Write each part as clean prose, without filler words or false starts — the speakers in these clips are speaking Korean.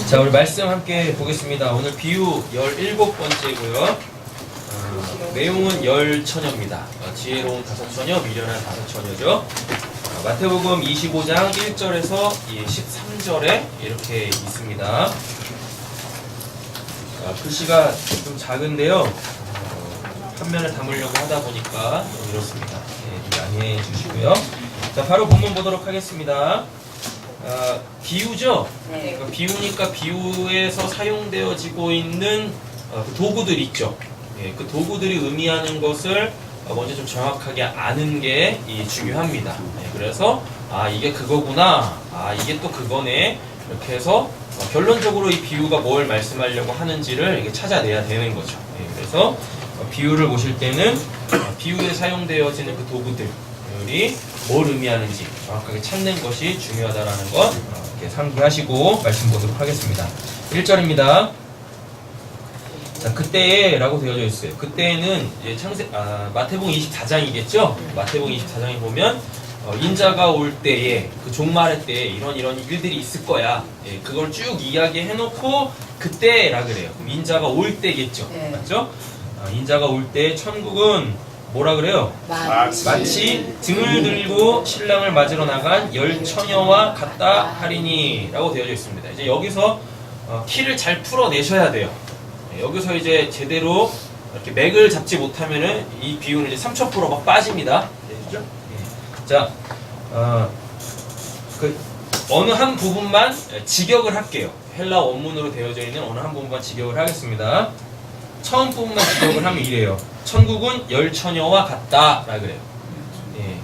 자, 우리 말씀 함께 보겠습니다. 오늘 비유 17번째고요. 내용은 열처녀입니다. 지혜로운 다섯 처녀, 미련한 다섯 처녀죠. 마태복음 25장 1절에서 13절에 이렇게 있습니다. 글씨가 좀 작은데요. 한면을 담으려고 하다 보니까 이렇습니다. 좀 양해해 주시고요. 자, 바로 본문 보도록 하겠습니다. 비유죠? 네. 비유니까 비유에서 사용되어지고 있는 그 도구들 있죠. 그 도구들이 의미하는 것을 먼저 좀 정확하게 아는 게 중요합니다. 그래서 이게 그거구나, 이게 또 그거네, 이렇게 해서 결론적으로 이 비유가 뭘 말씀하려고 하는지를 이게 찾아내야 되는 거죠. 그래서 비유를 보실 때는 비유에 사용되어지는 그 도구들이 뭘 의미하는지 정확하게 찾는 것이 중요하다라는 것 이렇게 상기하시고 말씀 보도록 하겠습니다. 1절입니다. 자, 그때에 라고 되어져 있어요. 그때에는 이제 마태복음 24장이겠죠? 마태복음 24장에 보면 인자가 올 때에 그 종말의 때에 이런 일들이 있을 거야. 그걸 쭉 이야기해 놓고 그때라 그래요. 그럼 인자가 올 때겠죠? 네. 맞죠? 인자가 올 때 천국은 뭐라 그래요? 마치 등을 들고 신랑을 맞으러 나간 열 처녀와 같다 하리니 라고 되어져 있습니다. 이제 여기서 키를 잘 풀어내셔야 돼요. 여기서 이제 제대로 이렇게 맥을 잡지 못하면은 이 비유는 이제 3,000% 막 빠집니다. 되시죠? 자, 어느 한 부분만 직역을 할게요. 헬라 원문으로 되어져 있는 어느 한 부분만 직역을 하겠습니다. 처음 부분만 직역을 하면 이래요. 천국은 열 처녀와 같다 라 그래요.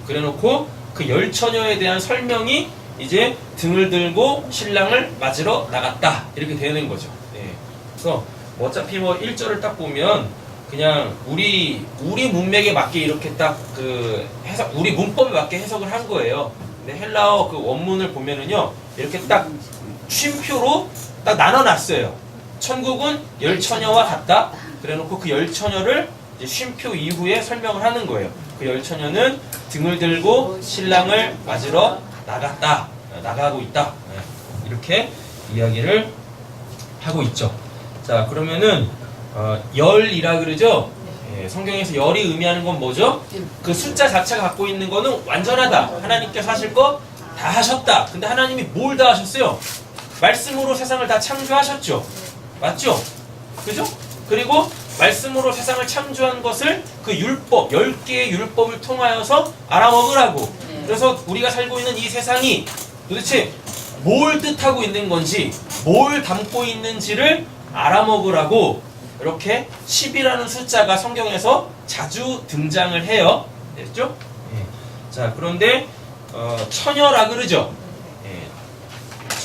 그래놓고 그 열 처녀에 대한 설명이 이제 등을 들고 신랑을 맞으러 나갔다 이렇게 되는 거죠. 그래서 어차피 1절을 딱 보면 그냥 우리 문맥에 맞게 이렇게 딱 그 해석, 우리 문법에 맞게 해석을 한 거예요. 근데 헬라어 그 원문을 보면은요, 이렇게 딱 쉼표로 딱 나눠놨어요. 천국은 열 처녀와 같다. 그래놓고 그 열 처녀를 이제 쉼표 이후에 설명을 하는 거예요. 그 열 처녀는 등을 들고 신랑을 맞으러 나가고 있다. 이렇게 이야기를 하고 있죠. 자, 그러면은 열이라 그러죠. 성경에서 열이 의미하는 건 뭐죠? 그 숫자 자체가 갖고 있는 거는 완전하다. 하나님께서 하실 거 다 하셨다. 근데 하나님이 뭘 다 하셨어요? 말씀으로 세상을 다 창조하셨죠. 맞죠? 그죠? 그리고 말씀으로 세상을 창조한 것을 그 율법, 10개의 율법을 통하여서 알아먹으라고. 그래서 우리가 살고 있는 이 세상이 도대체 뭘 뜻하고 있는 건지, 뭘 담고 있는지를 알아먹으라고 이렇게 10이라는 숫자가 성경에서 자주 등장을 해요. 됐죠? 자, 그런데 처녀라 그러죠.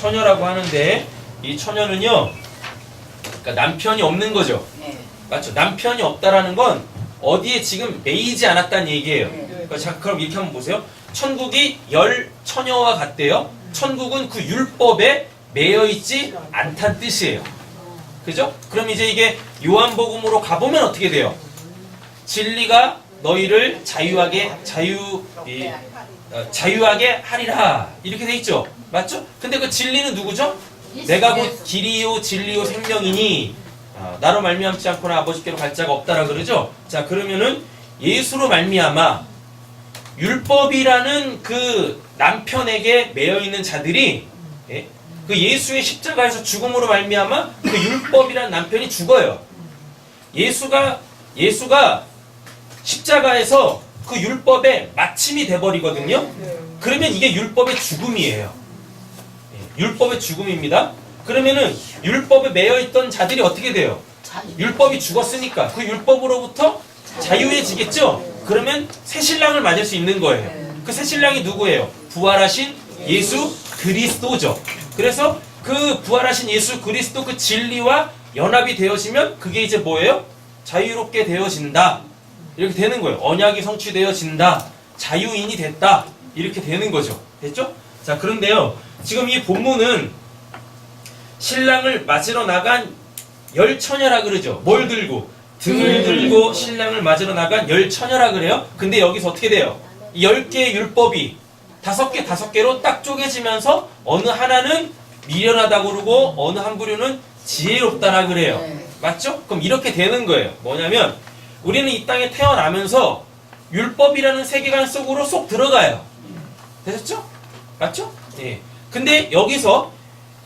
처녀라고 하는데 이 처녀는요, 그러니까 남편이 없는 거죠. 맞죠? 남편이 없다라는 건 어디에 지금 매이지 않았다는 얘기예요. 자, 그럼 이렇게 한번 보세요. 천국이 열 처녀와 같대요. 천국은 그 율법에 매여있지 않다는 뜻이에요. 그죠? 그럼 이제 이게 요한복음으로 가보면 어떻게 돼요? 진리가 너희를 자유하게 하리라 이렇게 돼 있죠. 맞죠? 근데 그 진리는 누구죠? 내가 곧 길이요 진리요 생명이니 나로 말미암지 않고는 아버지께로 갈 자가 없다라 그러죠. 자, 그러면은 예수로 말미암아 율법이라는 그 남편에게 매여 있는 자들이 그 예수의 십자가에서 죽음으로 말미암아 그 율법이라는 남편이 죽어요. 예수가 십자가에서 그 율법의 마침이 돼버리거든요. 그러면 이게 율법의 죽음이에요. 율법의 죽음입니다. 그러면은 율법에 매여있던 자들이 어떻게 돼요? 율법이 죽었으니까 그 율법으로부터 자유해지겠죠? 그러면 새 신랑을 맞을 수 있는 거예요. 그 새 신랑이 누구예요? 부활하신 예수 그리스도죠. 그래서 그 부활하신 예수 그리스도 그 진리와 연합이 되어지면 그게 이제 뭐예요? 자유롭게 되어진다. 이렇게 되는 거예요. 언약이 성취되어진다. 자유인이 됐다. 이렇게 되는 거죠. 됐죠? 자, 그런데요, 지금 이 본문은 신랑을 맞으러 나간 열 처녀라 그러죠. 뭘 들고? 등을 들고 신랑을 맞으러 나간 열 처녀라 그래요. 근데 여기서 어떻게 돼요? 10개의 율법이 5개로 딱 쪼개지면서 어느 하나는 미련하다고 그러고 어느 한 부류는 지혜롭다라 그래요. 네. 맞죠? 그럼 이렇게 되는 거예요. 뭐냐면 우리는 이 땅에 태어나면서 율법이라는 세계관 속으로 쏙 들어가요. 되셨죠? 맞죠? 예. 근데 여기서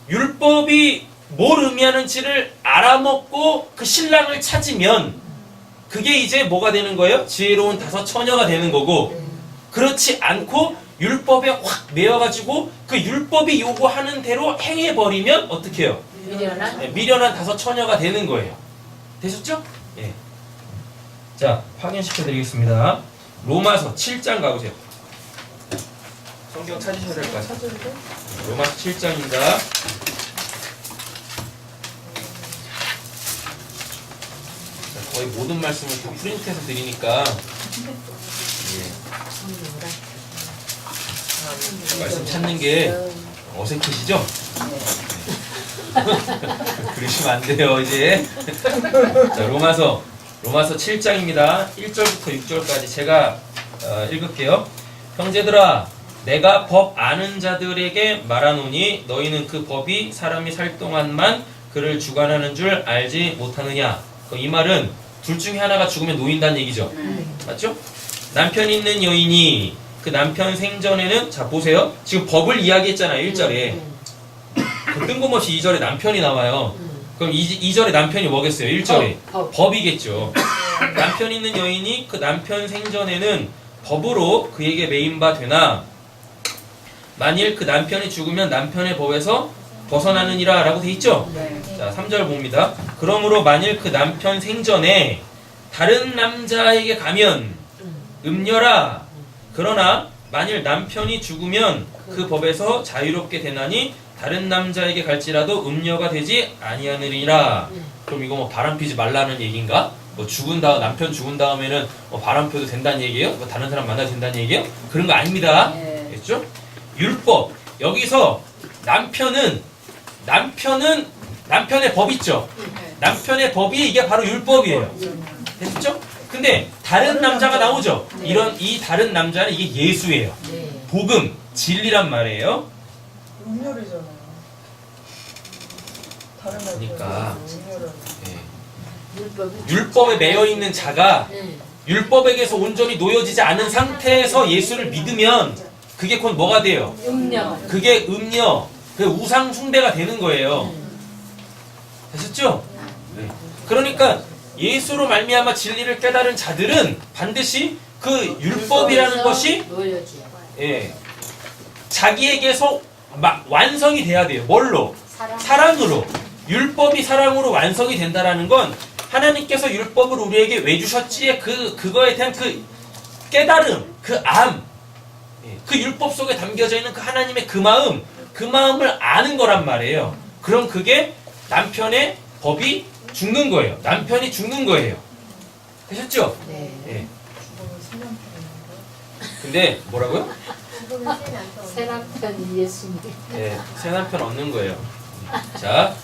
율법이 뭘 의미하는지를 알아먹고 그 신랑을 찾으면 그게 이제 뭐가 되는 거예요? 지혜로운 다섯 처녀가 되는 거고, 그렇지 않고 율법에 확 매여가지고 그 율법이 요구하는 대로 행해버리면 어떻게 해요? 미련한? 네, 미련한 다섯 처녀가 되는 거예요. 되셨죠? 예. 자, 확인시켜 드리겠습니다. 로마서 7장 가보세요. 성경 찾으셔야 될 것 같아요. 로마서 7장입니다. 거의 모든 말씀을 다 프린트해서 드리니까 말씀 찾는 게 어색해지죠? 그러시면 안 돼요 이제. 자, 로마서 7장입니다. 1절부터 6절까지 제가 읽을게요. 형제들아, 내가 법 아는 자들에게 말하노니 너희는 그 법이 사람이 살 동안만 그를 주관하는 줄 알지 못하느냐. 이 말은 둘 중에 하나가 죽으면 놓인다는 얘기죠. 맞죠? 남편 있는 여인이 그 남편 생전에는, 자 보세요. 지금 법을 이야기했잖아요. 1절에. 그 뜬금없이 2절에 남편이 나와요. 그럼 2절에 남편이 뭐겠어요? 1절에 법이겠죠. 남편 있는 여인이 그 남편 생전에는 법으로 그에게 매인바 되나 만일 그 남편이 죽으면 남편의 법에서 벗어나느니라 라고 돼 있죠? 네. 자, 3절 봅니다. 그러므로 만일 그 남편 생전에 다른 남자에게 가면 음녀라. 그러나 만일 남편이 죽으면 그 법에서 자유롭게 되나니 다른 남자에게 갈지라도 음녀가 되지 아니하느니라. 그럼 이거 뭐 바람 피지 말라는 얘기인가? 뭐 남편 죽은 다음에는 뭐 바람 펴도 된다는 얘기예요? 뭐 다른 사람 만나도 된다는 얘기예요? 그런 거 아닙니다. 됐죠? 율법. 여기서 남편의 법 있죠? 남편의 법이 이게 바로 율법이에요. 됐죠? 근데 다른 남자가 나오죠? 이 다른 남자는 이게 예수예요. 복음, 진리란 말이에요. 음료리잖아요. 다른 날 그러니까. 음료를. 율법에 매여 있는 자가 율법에게서 온전히 놓여지지 않은 상태에서 예수를 믿으면 그게 곧 뭐가 돼요? 음녀. 그게 음녀, 그 우상 숭배가 되는 거예요. 되셨죠? 네. 그러니까 예수로 말미암아 진리를 깨달은 자들은 반드시 그 율법이라는 것이 자기에게서 완성이 돼야 돼요. 뭘로? 사랑으로. 율법이 사랑으로 완성이 된다라는 건 하나님께서 율법을 우리에게 왜 주셨지에 그거에 대한 그 깨달음, 그 암, 그 율법 속에 담겨져 있는 그 하나님의 그 마음을 아는 거란 말이에요. 그럼 그게 남편의 법이 죽는 거예요. 남편이 죽는 거예요. 되셨죠? 네. 근데 뭐라고요? 새 남편이 예수님. 네, 새 남편 얻는 거예요. 자,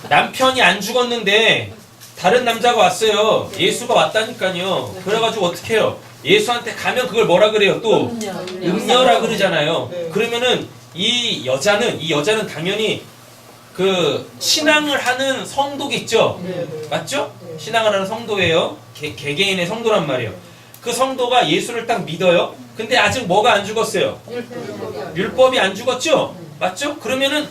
남편이 안 죽었는데 다른 남자가 왔어요. 예수가 왔다니까요. 그래가지고 어떻게 해요? 예수한테 가면 그걸 뭐라 그래요? 또 음녀라 그러잖아요. 그러면은 이 여자는 당연히 그 신앙을 하는 성도겠죠? 맞죠? 신앙을 하는 성도예요. 개개인의 성도란 말이에요. 그 성도가 예수를 딱 믿어요. 근데 아직 뭐가 안 죽었어요? 율법이 안 죽었죠? 맞죠? 그러면은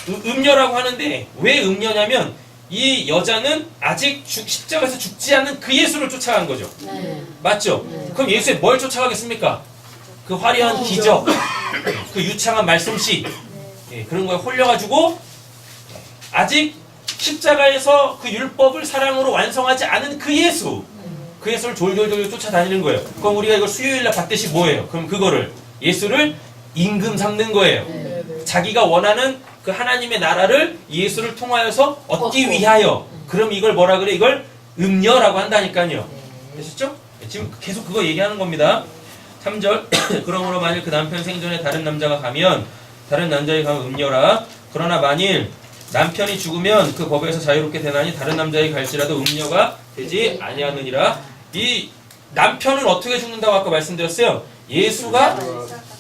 음녀라고 하는데 왜 음녀냐면 이 여자는 아직 십자가에서 죽지 않은 그 예수를 쫓아간 거죠. 맞죠? 그럼 예수에 뭘 쫓아가겠습니까? 그 화려한 기적, 그 유창한 말씀씨, 그런 거에 홀려가지고 아직 십자가에서 그 율법을 사랑으로 완성하지 않은 그 예수를 졸졸졸 쫓아다니는 거예요. 그럼 우리가 이걸 수요일날 받듯이 뭐예요? 그럼 그거를 예수를 임금 삼는 거예요. 자기가 원하는 그 하나님의 나라를 예수를 통하여서 얻기 위하여. 그럼 이걸 뭐라 그래? 이걸 음녀라고 한다니까요. 되셨죠? 지금 계속 그거 얘기하는 겁니다. 3절 그러므로 만일 그 남편 생전에 다른 남자가 가면 다른 남자에게 가면 음녀라. 그러나 만일 남편이 죽으면 그 법에서 자유롭게 되나니 다른 남자에게 갈지라도 음녀가 되지 아니하느니라. 이 남편은 어떻게 죽는다고 아까 말씀드렸어요? 예수가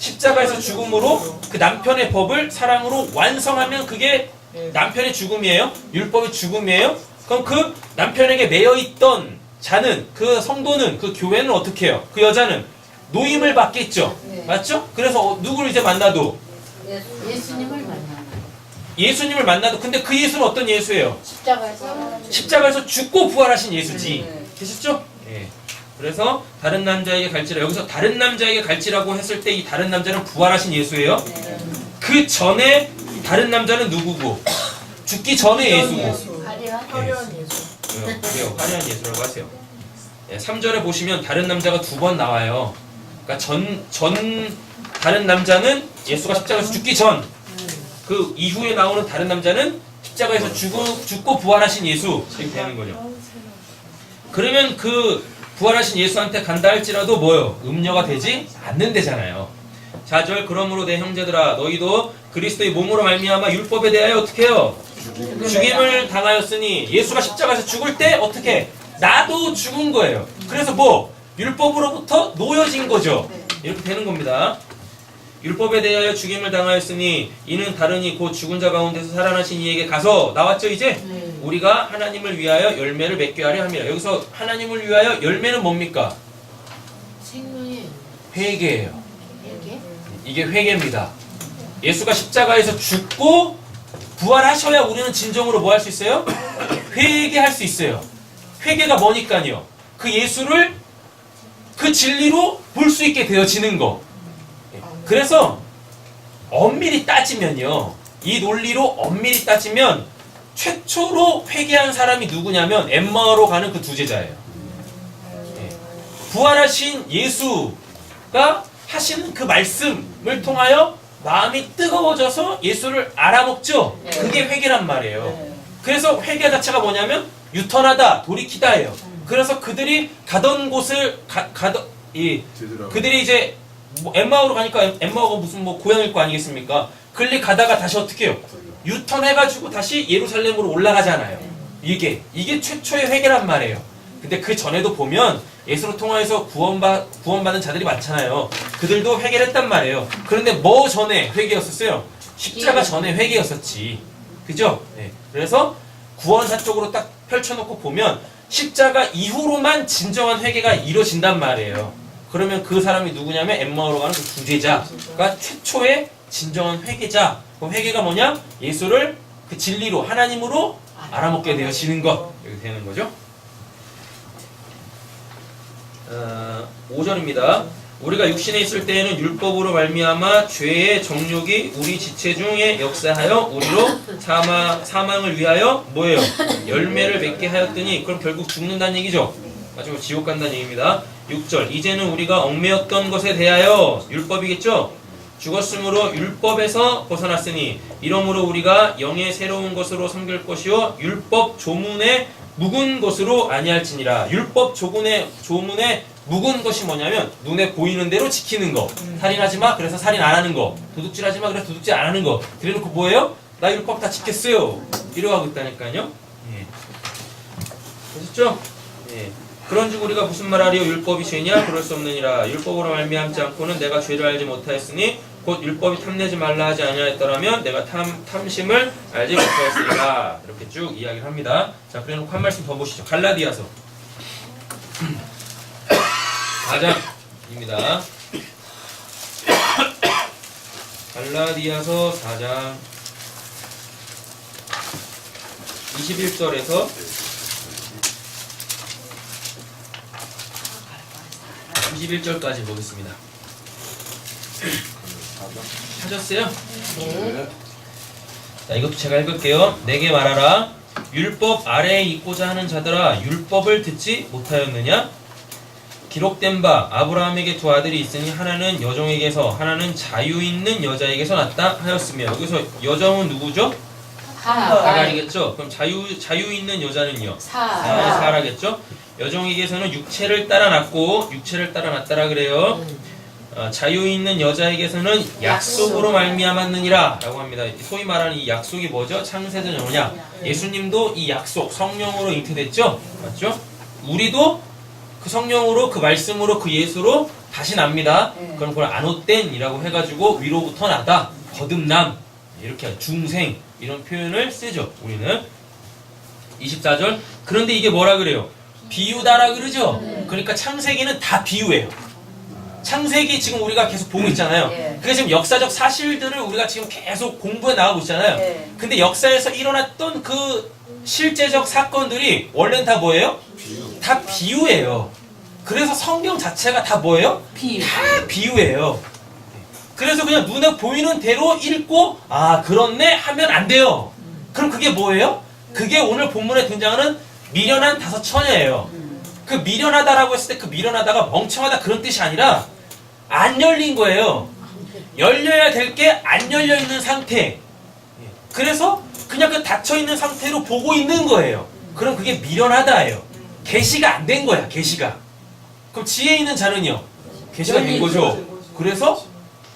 십자가에서 죽음으로 그 남편의 법을 사랑으로 완성하면 그게 남편의 죽음이에요? 율법의 죽음이에요? 그럼 그 남편에게 매여있던 자는, 그 성도는, 그 교회는 어떻게 해요? 그 여자는 노임을 받겠죠? 맞죠? 그래서 누구를 이제 만나도? 예수님을 만나. 예수님을 만나도, 근데 그 예수는 어떤 예수예요? 십자가에서 죽고 부활하신 예수지. 되셨죠? 예. 그래서 다른 남자에게 갈지라, 여기서 다른 남자에게 갈지라고 했을 때 이 다른 남자는 부활하신 예수예요. 그 전에 다른 남자는 누구고? 죽기 전에 예수고. 화려한 예수. 그래요. 화려한 예수라고 하세요. 예, 3절에 보시면 다른 남자가 2번 나와요. 그러니까 다른 남자는 예수가 십자가에서 죽기 전, 그 이후에 나오는 다른 남자는 십자가에서 죽고 부활하신 예수 이렇게 되는 거죠. 그러면 그 부활하신 예수한테 간다 할지라도 뭐요? 음녀가 되지 않는다잖아요. 4절 그러므로 내 형제들아 너희도 그리스도의 몸으로 말미암아 율법에 대하여 어떻게 해요? 죽임을 당하였으니 예수가 십자가에서 죽을 때 어떻게? 나도 죽은 거예요. 그래서 뭐? 율법으로부터 놓여진 거죠. 이렇게 되는 겁니다. 율법에 대하여 죽임을 당하였으니 이는 다르니 곧 죽은 자 가운데서 살아나신 이에게 가서 나왔죠 이제? 우리가 하나님을 위하여 열매를 맺게 하려 함이라. 여기서 하나님을 위하여 열매는 뭡니까? 생명의 회개예요. 회개? 이게 회개입니다. 예수가 십자가에서 죽고 부활하셔야 우리는 진정으로 뭐 할 수 있어요? 회개할 수 있어요. 회개가 뭐니까요? 그 예수를 그 진리로 볼 수 있게 되어지는 거. 그래서 엄밀히 따지면요, 이 논리로 엄밀히 따지면 최초로 회개한 사람이 누구냐면 엠마오로 가는 그 두 제자예요. 부활하신 예수가 하시는 그 말씀을 통하여 마음이 뜨거워져서 예수를 알아먹죠. 그게 회개란 말이에요. 그래서 회개 자체가 뭐냐면 유턴하다, 돌이키다예요. 그래서 그들이 가던 곳을 그들이 이제 뭐 엠마오로 가니까 엠마오가 무슨 뭐 고향일 거 아니겠습니까? 글리 가다가 다시 어떻게 해요? 유턴해가지고 다시 예루살렘으로 올라가잖아요. 이게 최초의 회개란 말이에요. 근데 그 전에도 보면 예수로 통하여서 구원받은 자들이 많잖아요. 그들도 회개를 했단 말이에요. 그런데 뭐 전에 회개였었어요? 십자가 전에 회개였었지. 그죠? 네. 그래서 구원사 쪽으로 딱 펼쳐놓고 보면 십자가 이후로만 진정한 회개가 이루어진단 말이에요. 그러면 그 사람이 누구냐면 엠마오로 가는 그 두 제자가 최초의 진정한 회개자. 그 회개가 뭐냐? 예수를 그 진리로 하나님으로 알아먹게 되어지는 것. 이렇게 되는 거죠. 5절입니다. 우리가 육신에 있을 때에는 율법으로 말미암아 죄의 정욕이 우리 지체 중에 역사하여 우리로 사망을 위하여 뭐예요? 열매를 맺게 하였더니, 그럼 결국 죽는다는 얘기죠. 마지막 지옥 간다는 얘기입니다. 6절 이제는 우리가 얽매였던 것에 대하여 율법이겠죠? 죽었으므로 율법에서 벗어났으니 이러므로 우리가 영의 새로운 것으로 섬길 것이요 율법 조문에 묵은 것으로 아니할지니라. 율법 조문에 묵은 것이 뭐냐면 눈에 보이는 대로 지키는 거. 살인하지 마, 그래서 살인 안 하는 거. 도둑질하지 마, 그래서 도둑질 안 하는 거. 그래놓고 뭐예요? 나 율법 다 지켰어요. 이러고 있다니까요. 예. 아셨죠? 예. 그런즉 우리가 무슨 말하리요? 율법이 죄냐? 그럴 수 없느니라. 율법으로 말미암지 않고는 내가 죄를 알지 못하였으니 곧 율법이 탐내지 말라 하지 아니하였더라면 내가 탐심을 알지 못하였으리라. 이렇게 쭉 이야기를 합니다. 자, 그래놓고 한 말씀 더 보시죠. 갈라디아서 4장입니다. 갈라디아서 4장 21절에서 21절까지 보겠습니다. 하셨어요? 네. 자, 이것도 제가 읽을게요. 내게 말하라. 율법 아래에 있고자 하는 자들아, 율법을 듣지 못하였느냐? 기록된 바 아브라함에게 두 아들이 있으니 하나는 여종에게서 하나는 자유 있는 여자에게서 났다 하였으며, 여기서 여종은 누구죠? 사라겠죠. 그럼 자유 있는 여자는요? 사라겠죠. 여종에게서는 육체를 따라 났고 육체를 따라 났다라 그래요. 자유 있는 여자에게서는 약속으로 말미암았느니라 라고 합니다. 소위 말하는 이 약속이 뭐죠? 창세전 언약. 예수님도 이 약속 성령으로 잉태됐죠? 맞죠? 우리도 그 성령으로 그 말씀으로 그 예수로 다시 납니다. 네. 그럼 그걸 안옷된이라고 해가지고 위로부터 나다, 거듭남, 이렇게 중생 이런 표현을 쓰죠. 우리는 24절. 그런데 이게 뭐라 그래요? 비유다라 그러죠. 그러니까 창세기는 다 비유예요. 창세기 지금 우리가 계속 보고 있잖아요. 예. 그게 지금 역사적 사실들을 우리가 지금 계속 공부해 나가고 있잖아요. 예. 근데 역사에서 일어났던 그 실제적 사건들이 원래는 다 뭐예요? 다 비유예요. 그래서 성경 자체가 다 뭐예요? 비유. 다 비유예요. 그래서 그냥 눈에 보이는 대로 읽고 아 그렇네 하면 안 돼요. 그럼 그게 뭐예요? 그게 오늘 본문에 등장하는 미련한 다섯 처녀예요. 그 미련하다라고 했을 때 그 미련하다가 멍청하다 그런 뜻이 아니라 안 열린 거예요. 열려야 될 게 안 열려 있는 상태. 그래서 그냥 그 닫혀 있는 상태로 보고 있는 거예요. 그럼 그게 미련하다예요. 계시가 안 된 거야. 계시가. 그럼 지혜 있는 자는요. 계시가 된 거죠. 그래서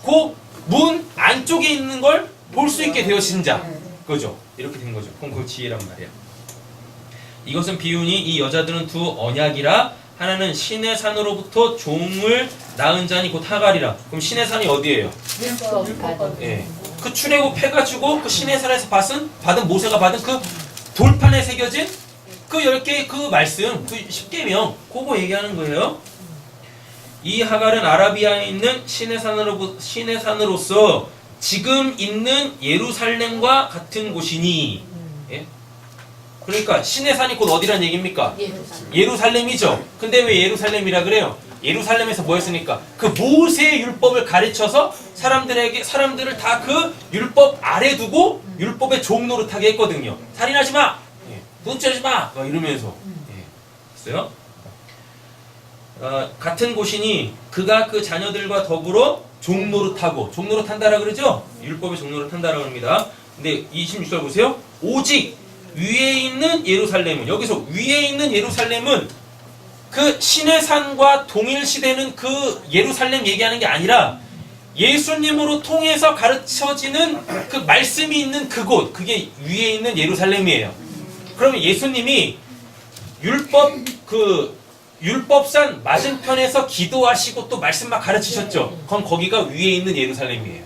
그 문 안쪽에 있는 걸 볼 수 있게 되어진 자. 그죠? 이렇게 된 거죠. 그럼 그걸 지혜란 말이야. 이것은 비유니 이 여자들은 두 언약이라 하나는 신의 산으로부터 종을 낳은 자니 곧 하갈이라. 그럼 신의 산이 어디예요? 예. 그 출애굽 해가지고 그 신의 산에서 받은 모세가 받은 그 돌판에 새겨진 그 10개의 그 말씀, 그 10계명 그거 얘기하는 거예요. 이 하갈은 아라비아에 있는 신의 산으로서 지금 있는 예루살렘과 같은 곳이니. 예? 그러니까 신의 산이 곧 어디란 얘기입니까? 예루살렘이죠. 근데 왜 예루살렘이라 그래요? 예루살렘에서 뭐 했으니까? 그 모세의 율법을 가르쳐서 사람들을 다 그 율법 아래 두고 율법의 종 노릇하게 했거든요. 살인하지 마! 도둑질하지 마! 막 이러면서. 했어요? 같은 곳이니 그가 그 자녀들과 더불어 종 노릇하고, 종 노릇한다라 그러죠? 율법의 종 노릇한다라 그럽니다. 근데 26절 보세요. 오직 위에 있는 예루살렘은, 여기서 위에 있는 예루살렘은 그 신의 산과 동일시되는 그 예루살렘 얘기하는 게 아니라 예수님으로 통해서 가르쳐지는 그 말씀이 있는 그곳, 그게 위에 있는 예루살렘이에요. 그러면 예수님이 율법산 맞은편에서 기도하시고 또 말씀 막 가르치셨죠. 그럼 거기가 위에 있는 예루살렘이에요.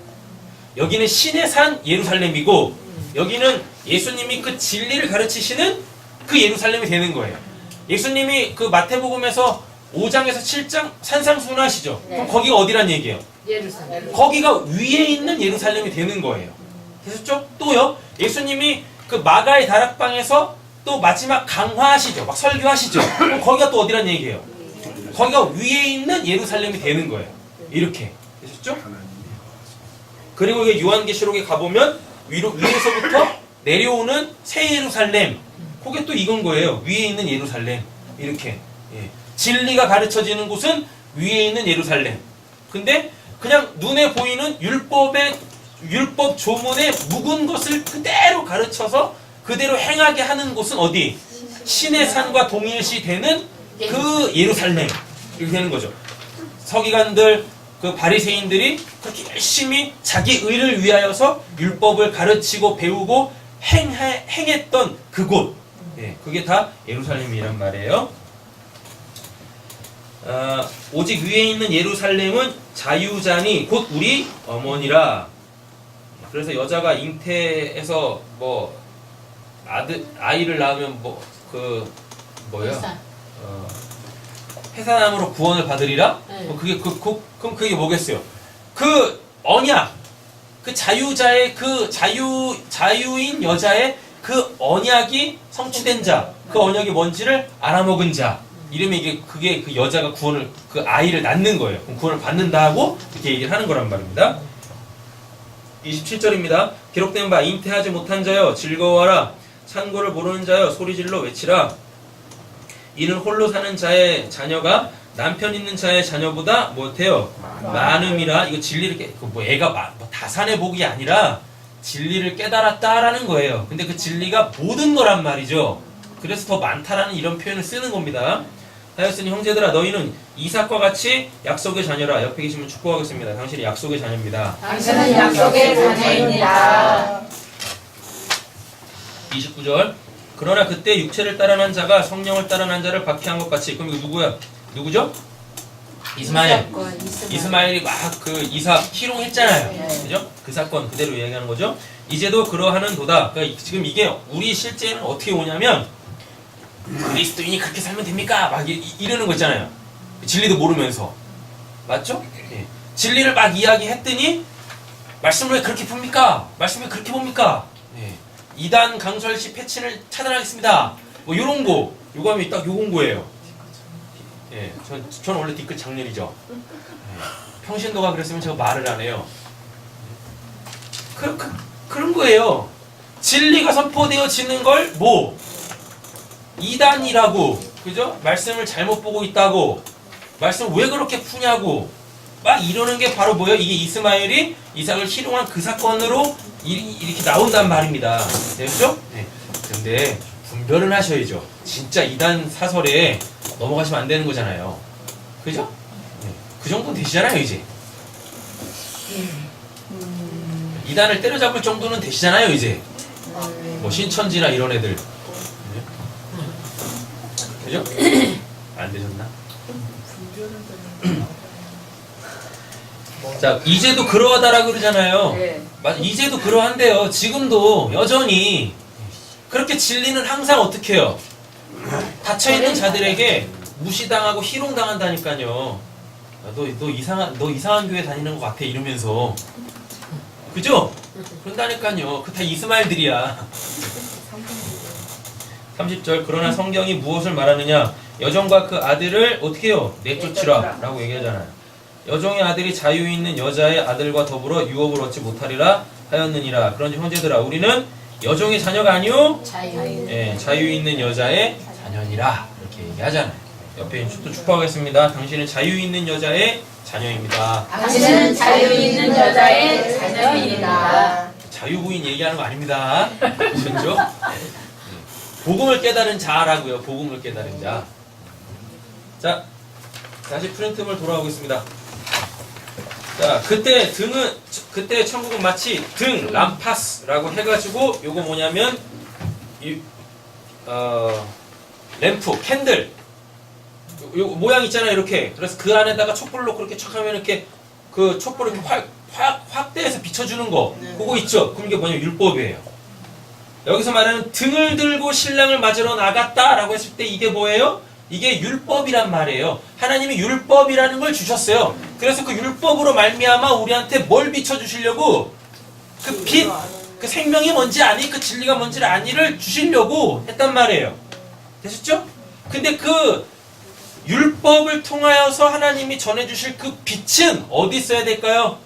여기는 신의 산 예루살렘이고 여기는 예수님이 그 진리를 가르치시는 그 예루살렘이 되는 거예요. 예수님이 그 마태복음에서 5장에서 7장 산상수훈하시죠. 그럼 거기가 어디란 얘기예요? 예루살렘. 거기가 위에 있는 예루살렘이 되는 거예요. 됐었죠? 또요. 예수님이 그 마가의 다락방에서 또 마지막 강화하시죠. 막 설교하시죠. 그럼 거기가 또 어디란 얘기예요? 거기가 위에 있는 예루살렘이 되는 거예요. 이렇게. 됐었죠? 그리고 이게 요한계시록에 가보면 위에서부터 내려오는 새 예루살렘. 그게 또 이건 거예요. 위에 있는 예루살렘. 이렇게. 예. 진리가 가르쳐지는 곳은 위에 있는 예루살렘. 근데 그냥 눈에 보이는 율법 조문의 묵은 것을 그대로 가르쳐서 그대로 행하게 하는 곳은 어디? 신의 산과 동일시 되는 그 예루살렘. 이렇게 되는 거죠. 서기관들, 그 바리새인들이 그렇게 열심히 자기 의를 위하여서 율법을 가르치고 배우고 행했던 그곳. 예, 그게 다 예루살렘이란 말이에요. 오직 위에 있는 예루살렘은 자유자니 곧 우리 어머니라. 그래서 여자가 잉태해서 뭐 아이를 낳으면 해산함으로 구원을 받으리라? 네. 그럼 그게 뭐겠어요? 그 언약, 그 자유자의 그 자유인 여자의 그 언약이 성취된 자, 그 언약이 뭔지를 알아먹은 자. 이름이 그게 그 여자가 그 아이를 낳는 거예요. 그럼 구원을 받는다고 이렇게 얘기를 하는 거란 말입니다. 27절입니다. 기록된 바 잉태하지 못한 자여 즐거워하라. 산고를 모르는 자여 소리질러 외치라. 이는 홀로 사는 자의 자녀가 남편 있는 자의 자녀보다 못해요. 많음이라. 이거 진리를 애가 다산의 복이 아니라 진리를 깨달았다라는 거예요. 근데 그 진리가 모든 거란 말이죠. 그래서 더 많다라는 이런 표현을 쓰는 겁니다. 하였으니 형제들아 너희는 이삭과 같이 약속의 자녀라. 옆에 계시면 축복하겠습니다. 당신이 약속의 자녀입니다. 당신은 약속의 자녀입니다. 29절. 그러나 그때 육체를 따라 난 자가 성령을 따라 난 자를 박해한 것 같이. 그럼 이거 누구야? 누구죠? 이스마엘이 막 그 이삭 희롱했잖아요. 그죠? 그 사건 그대로 이야기하는 거죠. 이제도 그러하는 도다. 그러니까 지금 이게 우리 실제는 어떻게 오냐면 그리스도인이 그렇게 살면 됩니까? 막 이러는 거 있잖아요. 진리도 모르면서. 맞죠? 예. 진리를 막 이야기했더니 말씀을 왜 그렇게 풉니까? 말씀을 왜 그렇게 봅니까? 예. 이단 강설시 패친을 차단하겠습니다. 뭐 요런 거. 요거 하면 딱 요 공고예요. 예. 전 원래 뒤끝 장렬이죠. 예. 평신도가 그랬으면 제가 말을 안 해요. 그런 거예요. 진리가 선포되어지는 걸 뭐? 이단이라고. 그죠? 말씀을 잘못 보고 있다고. 말씀을 왜 그렇게 푸냐고. 막 이러는 게 바로 뭐예요? 이게 이스마엘이 이삭을 희롱한 그 사건으로 이렇게 나온단 말입니다. 됐죠? 네. 근데 분별은 하셔야죠. 진짜 이단 사설에 넘어가시면 안 되는 거잖아요. 그죠? 네. 그 정도는 되시잖아요, 이제. 이단을 때려잡을 정도는 되시잖아요, 이제. 뭐 신천지나 이런 애들. 그죠? 안 되셨나? 자, 이제도 그러하다라 그러잖아요. 네. 맞아, 이제도 그러한데요. 지금도 여전히 그렇게 진리는 항상 어떻게 해요? 닫혀있는 자들에게 무시당하고 희롱당한다니까요. 너 이상한 교회 다니는 것 같아 이러면서. 그죠? 그런다니까요. 그 다 이스마엘들이야. 30절 그러나 성경이 무엇을 말하느냐? 여종과 그 아들을 어떻게 해요? 내쫓으라 라고 얘기하잖아요. 여종의 아들이 자유 있는 여자의 아들과 더불어 유업을 얻지 못하리라 하였느니라. 그런지 형제들아 우리는 여종의 자녀가 아니요 자유 있는 여자의 자녀니라 이렇게 얘기하잖아요. 옆에 또 축복하겠습니다. 당신은 자유 있는 여자의 자녀입니다. 당신은 자유 있는 여자의 자녀입니다. 자유부인 얘기하는 거 아닙니다. 그렇죠? 복음을 깨달은 자라고요. 복음을 깨달은 자. 자, 다시 프린트물 돌아오겠습니다. 자, 그때 천국은 마치 등, 람파스라고 해가지고 요거 뭐냐면 램프, 캔들 요 모양 있잖아요, 이렇게. 그래서 그 안에다가 촛불로 그렇게 촥 하면 이렇게 그 촛불을 이렇게 확대해서 비춰주는 거. 그거 있죠? 그럼 이게 뭐냐면 율법이에요. 여기서 말하는 등을 들고 신랑을 맞으러 나갔다라고 했을 때 이게 뭐예요? 이게 율법이란 말이에요. 하나님이 율법이라는 걸 주셨어요. 그래서 그 율법으로 말미암아 우리한테 뭘 비춰주시려고? 그 빛, 그 생명이 뭔지 아니, 그 진리가 뭔지 아니를 주시려고 했단 말이에요. 되셨죠? 근데 그 율법을 통하여서 하나님이 전해주실 그 빛은 어디 있어야 될까요?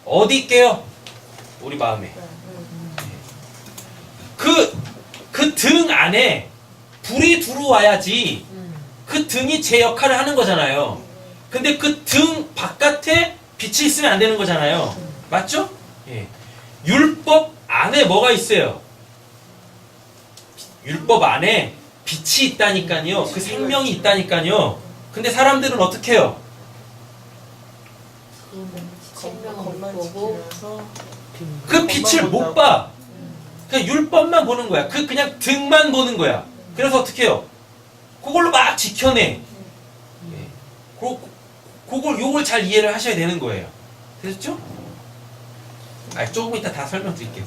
어디 있게요? 우리 마음에. 그 등 안에 불이 들어와야지 그 등이 제 역할을 하는 거잖아요. 근데 그 등 바깥에 빛이 있으면 안 되는 거잖아요. 맞죠? 예. 율법 안에 뭐가 있어요? 율법 안에 빛이 있다니까요. 그 생명이 있다니까요. 근데 사람들은 어떻게 해요? 겉만 지키면서 그 빛을 못 봐. 그냥 율법만 보는 거야. 그냥 등만 보는 거야. 그래서 어떻게 해요? 그걸로 막 지켜내. 요걸 잘 이해를 하셔야 되는 거예요. 됐죠? 조금 이따 다 설명드릴게요.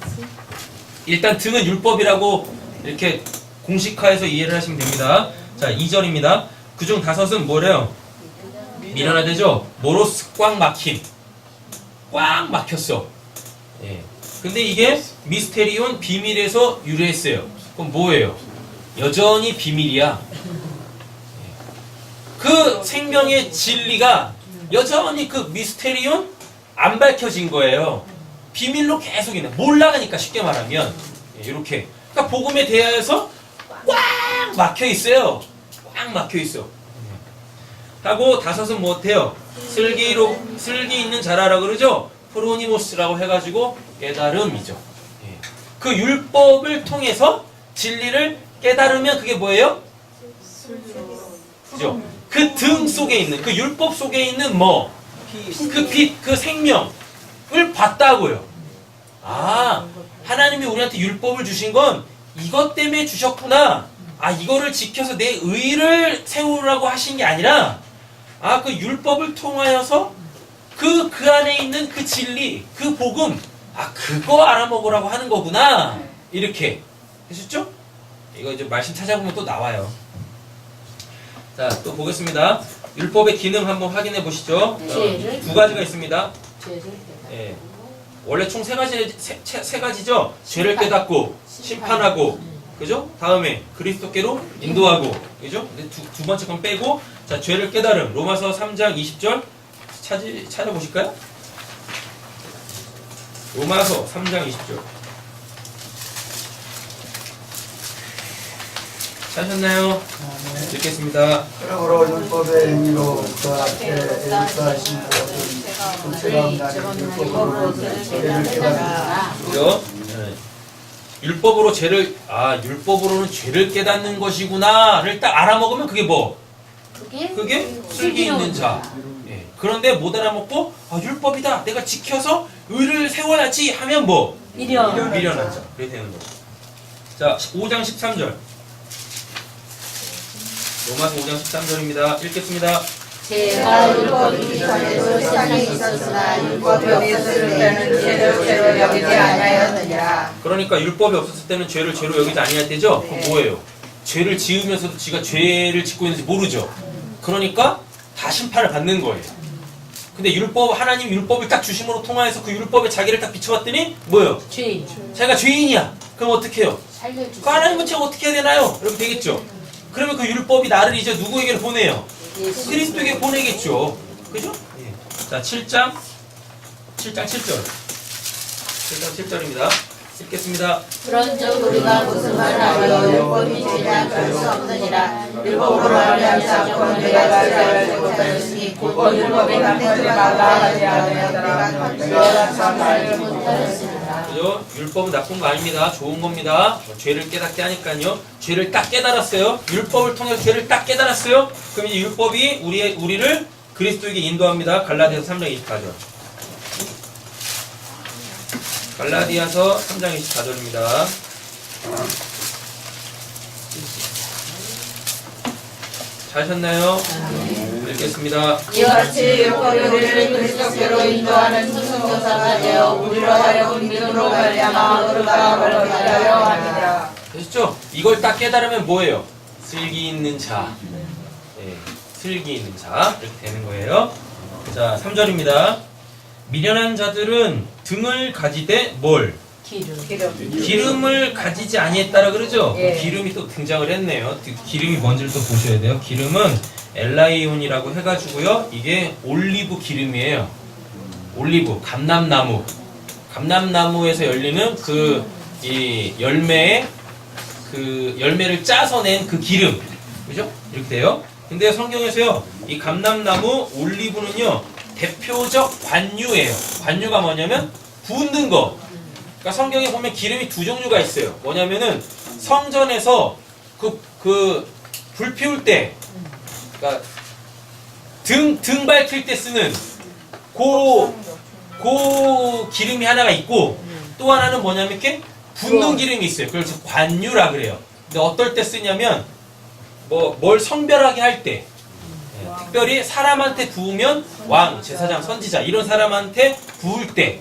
일단 등은 율법이라고 이렇게 공식화해서 이해를 하시면 됩니다. 자, 2절입니다. 그중 5은 뭐래요? 미련하되죠? 모로스 꽉 막힘. 꽉 막혔어. 예. 근데 이게 미스테리온 비밀에서 유래했어요. 그럼 뭐예요? 여전히 비밀이야. 그 생명의 진리가 여전히 그 미스테리온 안 밝혀진 거예요. 비밀로 계속 있는. 몰라가니까 쉽게 말하면 이렇게. 그러니까 복음에 대하여서 꽉 막혀 있어요. 꽉 막혀 있어. 하고 5은 못해요. 슬기 있는 자라라 그러죠. 프로니모스라고 해가지고 깨달음이죠. 그 율법을 통해서 진리를 깨달으면 그게 뭐예요? 그죠? 그 등 속에 있는 그 율법 속에 있는 뭐 그 빛, 그 생명을 봤다고요. 아, 하나님이 우리한테 율법을 주신 건 이것 때문에 주셨구나. 이거를 지켜서 내 의를 세우라고 하신 게 아니라 그 율법을 통하여서 그 안에 있는 그 진리, 그 복음, 그거 알아먹으라고 하는 거구나. 이렇게 하셨죠? 이거 이제 말씀 찾아보면 또 나와요. 자, 또 보겠습니다. 율법의 기능 한번 확인해 보시죠. 두 가지가 있습니다. 예. 원래 총 세 가지죠. 죄를 깨닫고 심판하고, 그죠? 다음에 그리스도께로 인도하고, 그죠? 근데 두 번째 건 빼고, 자, 죄를 깨달음. 로마서 3장 20절 찾아보실까요? 로마서 3장 20절. 찾으셨나요? 읽겠습니다. 그러므로 율법의 행위로 그 앞에 애국하신 것은 부채가 나는 율법으로 죄를 깨닫는다. 그죠? 네. 율법으로는 죄를 깨닫는 것이구나를 딱 알아먹으면 그게 뭐? 그게 슬기 있는 자. 예. 그런데 못 알아먹고 율법이다. 내가 지켜서 의를 세워야지 하면 뭐? 미련한 자. 그렇게 되는 거죠. 자, 5장 13절. 로마서 5장 13절입니다. 읽겠습니다. 제가 율법이 전에도 세상에 있었으나 율법이 없었을 때는 죄를 죄로 여기지 아니하였느니라. 그러니까 율법이 없었을 때는 죄를 죄로 여기지 아니할 때죠. 그럼 뭐예요? 죄를 지으면서도 지가 죄를 짓고 있는지 모르죠. 그러니까 다 심판을 받는 거예요. 근데 하나님 율법을 딱 주심으로 통하여서 그 율법에 자기를 딱 비춰봤더니 뭐예요? 죄인. 자기가 죄인이야. 그럼 어떻게 해요? 살려주세요. 그 하나님은 제가 어떻게 해야 되나요? 이렇게 되겠죠. 그러면 그 율법이 나를 이제 누구에게 보내요? 그리스도에게 보내겠죠. 그죠? 예. 자, 7장 7절. 7장 7절입니다. 읽겠습니다. 그런즉 우리가 무슨 말을 하여 율법이 죄냐 그럴 수 없느니라. 율법으로 말미암아 자꾸는 내가 죄를 지지 못하였으니 곧 율법의 강권을 막아하지 아니하더라. 내가 참말을 못하였으니라. 그죠? 율법은 나쁜 거 아닙니다. 좋은 겁니다. 죄를 깨닫게 하니까요. 죄를 딱 깨달았어요. 율법을 통해서 죄를 딱 깨달았어요. 그럼 이제 율법이 우리를 그리스도에게 인도합니다. 갈라디아서 3장 24절. 갈라디아서 3장 24절입니다. 잘하셨나요? 읽겠습니다. 이같이 율법이 우리를 그리스도께로 인도하는 승승교사가 되어 우리로 하여금 믿음으로 말미암아 거룩과 벌을 하려 함이라. 되셨죠? 이걸 딱 깨달으면 뭐예요? 슬기 있는 자. 예, 슬기 있는 자. 이렇게 되는 거예요. 자, 3절입니다. 미련한 자들은 등을 가지되 뭘? 기름을 가지지 아니했다라 그러죠? 예. 기름이 또 등장을 했네요. 기름이 뭔지를 또 보셔야 돼요. 기름은 엘라이온이라고 해가지고요. 이게 올리브 기름이에요. 올리브, 감람나무. 감람나무에서 열리는 이 열매의 열매를 짜서 낸 그 기름. 그죠? 이렇게 돼요. 근데 성경에서요, 이 감람나무, 올리브는요, 대표적 관유예요. 관유가 뭐냐면, 붓는 거. 그러니까 성경에 보면 기름이 두 종류가 있어요. 뭐냐면은, 성전에서 불 피울 때, 그러니까 등 밝힐 때 쓰는 기름이 하나가 있고, 또 하나는 뭐냐면, 이렇게 붓는 기름이 있어요. 그래서 관유라 그래요. 근데 어떨 때 쓰냐면, 뭘 성별하게 할 때, 특별히 사람한테 부으면 왕, 제사장, 선지자 이런 사람한테 부을 때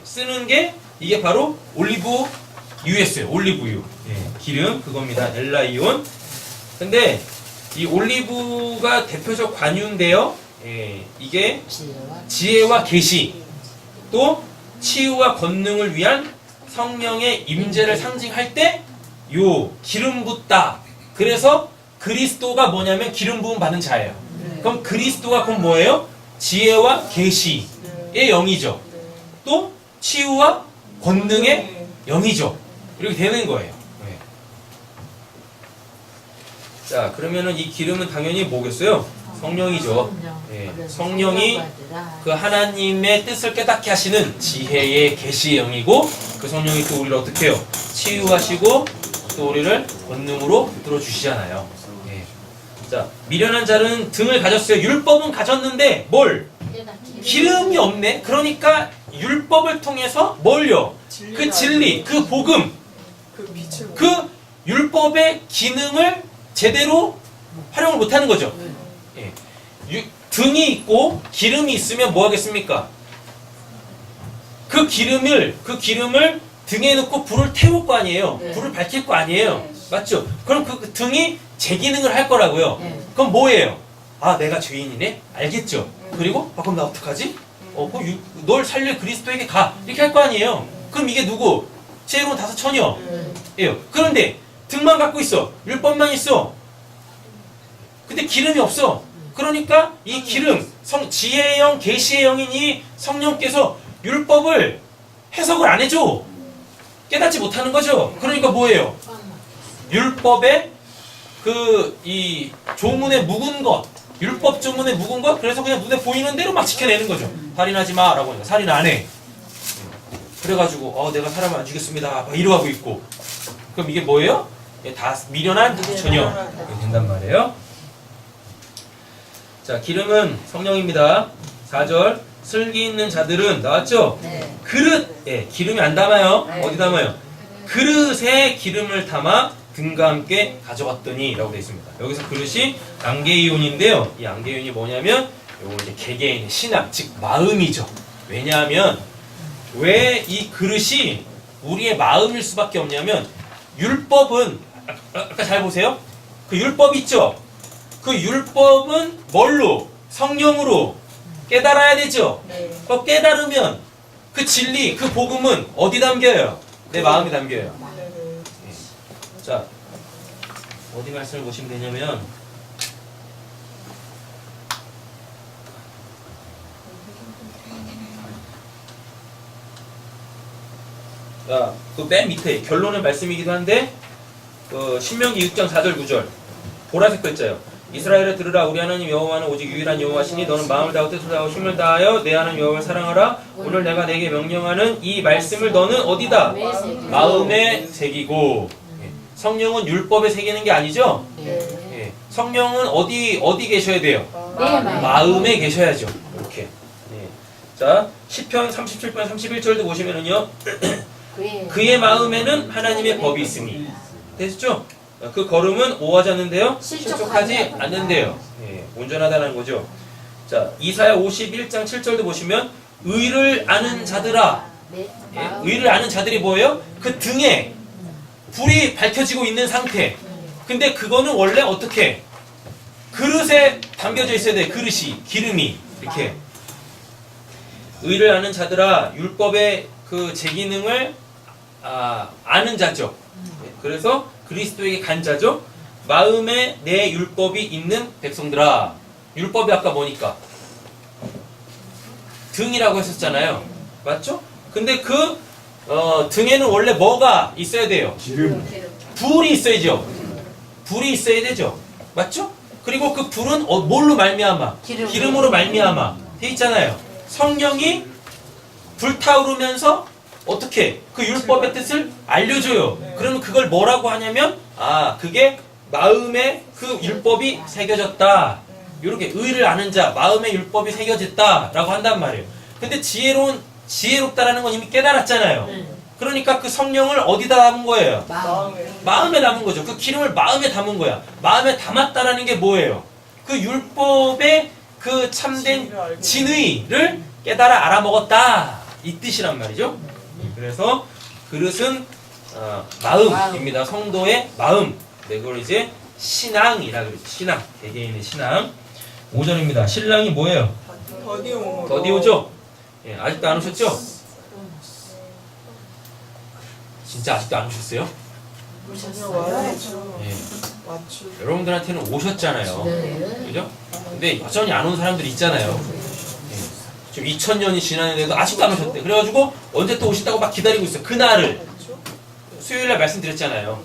쓰는 게 이게 바로 올리브유였어요. 올리브유. 기름 그겁니다. 엘라이온. 근데 이 올리브가 대표적 관유인데요. 이게 지혜와 계시 또 치유와 권능을 위한 성령의 임재를 상징할 때 요 기름 붓다. 그래서 그리스도가 뭐냐면 기름 부음 받은 자예요. 그럼 그리스도가 그럼 뭐예요? 지혜와 계시의 영이죠. 또 치유와 권능의 영이죠. 이렇게 되는 거예요. 자, 그러면은 이 기름은 당연히 뭐겠어요? 성령이죠. 성령이 그 하나님의 뜻을 깨닫게 하시는 지혜의 계시의 영이고, 그 성령이 또 우리를 어떻게 해요? 치유하시고 또 우리를 권능으로 붙들어 주시잖아요. 자, 미련한 자는 등을 가졌어요. 율법은 가졌는데 뭘? 기름이 없네. 그러니까 율법을 통해서 뭘요? 그 진리, 그 복음, 그 율법의 기능을 제대로 활용을 못하는 거죠. 예. 등이 있고 기름이 있으면 뭐 하겠습니까? 그 기름을 등에 넣고 불을 태울 거 아니에요. 네. 불을 밝힐 거 아니에요. 네. 맞죠? 그럼 그 등이 제 기능을 할 거라고요. 네. 그럼 뭐예요? 아, 내가 죄인이네? 알겠죠? 그리고 그럼 나 어떡하지? 널 살릴 그리스도에게 가. 이렇게 할 거 아니에요. 그럼 이게 누구? 지혜로운 다섯 처녀. 예요. 그런데 등만 갖고 있어. 율법만 있어. 근데 기름이 없어. 그러니까 이 기름, 지혜의 영, 계시의 영인 이 성령께서 율법을 해석을 안 해줘. 깨닫지 못하는 거죠. 그러니까 뭐예요? 율법의 이 조문에 묵은 것, 율법 조문에 묵은 것, 그래서 그냥 눈에 보이는 대로 막 지켜내는 거죠. 살인하지 마 라고 하니까 살인 안 해. 그래가지고 내가 사람을 안 죽였습니다 막 이러고 있고. 그럼 이게 뭐예요? 다 미련한 처녀 된단 말이에요. 자, 기름은 성령입니다. 4절 슬기 있는 자들은 나왔죠? 네. 그릇, 기름이 안 담아요. 네. 어디 담아요? 그릇에 기름을 담아 등과 함께 가져갔더니 라고 되어 있습니다. 여기서 그릇이 안개이온인데요. 이 안개이온이 뭐냐면 요거 이제 개개인의 신앙, 즉 마음이죠. 왜냐하면 왜 이 그릇이 우리의 마음일 수밖에 없냐면 율법은 아까 잘 보세요. 그 율법 있죠? 그 율법은 뭘로? 성령으로 깨달아야 되죠? 네. 깨달으면 그 진리, 그 복음은 어디 담겨요? 내 마음에 담겨요. 자, 어디 말씀을 보시면 되냐면 자, 그 맨 밑에 결론의 말씀이기도 한데 신명기 6장 4절 9절 보라색 글자요. 이스라엘을 들으라. 우리 하나님 여호와는 오직 유일한 여호와시니 너는 마음을 다하고 뜻을 다하고 힘을 다하여 내 하나님 여호와를 사랑하라. 오늘 내가 내게 명령하는 이 말씀을 너는 어디다? 마음에 새기고. 성령은 율법에 새기는 게 아니죠? 네. 성령은 어디 계셔야 돼요? 네, 마음에 계셔야죠. 이렇게. 자, 시편 37편 31절도 보시면은요. 그의 마음에는 하나님의 법이 있으니. 됐죠? 그 걸음은 오하지 않는데요. 실족하지 않는데요. 온전하다는 거죠. 자, 이사야 51장 7절도 보시면 의를 아는 자들아. 의를 아는 자들이 뭐예요? 그 등에 불이 밝혀지고 있는 상태. 근데 그거는 원래 어떻게? 그릇에 담겨져 있어야 돼. 그릇이, 기름이 이렇게. 의를 아는 자들아, 율법의 그 제기능을 아는 자죠. 그래서 그리스도에게 간 자죠. 마음에 내 율법이 있는 백성들아. 율법이 아까 뭐니까? 등이라고 했었잖아요. 맞죠? 근데 그 등에는 원래 뭐가 있어야 돼요? 기름. 불이 있어야죠. 불이 있어야 되죠. 맞죠? 그리고 그 불은 뭘로 말미암아? 기름으로 말미암아 돼 있잖아요. 성령이 불타오르면서 어떻게 그 율법의 뜻을 알려줘요. 그러면 그걸 뭐라고 하냐면 그게 마음에 그 율법이 새겨졌다. 이렇게 의를 아는 자, 마음에 율법이 새겨졌다 라고 한단 말이에요. 근데 지혜롭다라는 건 이미 깨달았잖아요. 그러니까 그 성령을 어디다 담은 거예요? 마음에 담은 거죠. 그 기름을 마음에 담은 거야. 마음에 담았다라는 게 뭐예요? 그 율법의 그 참된 진의를 깨달아 알아먹었다. 이 뜻이란 말이죠. 그래서 그릇은 마음입니다. 성도의 마음. 그걸 이제 신앙이라 그러죠. 신앙. 개개인의 신앙. 5절입니다. 신랑이 뭐예요? 더디오죠? 아직도 안 오셨죠? 진짜 아직도 안 오셨어요? 여러분들한테는 오셨잖아요. 그죠? 근데 여전히 안 온 사람들이 있잖아요. 지금 2000년이 지났는데도 아직도 안 오셨대. 그래가지고 언제 또 오신다고 막 기다리고 있어요. 그날을. 수요일날 말씀드렸잖아요.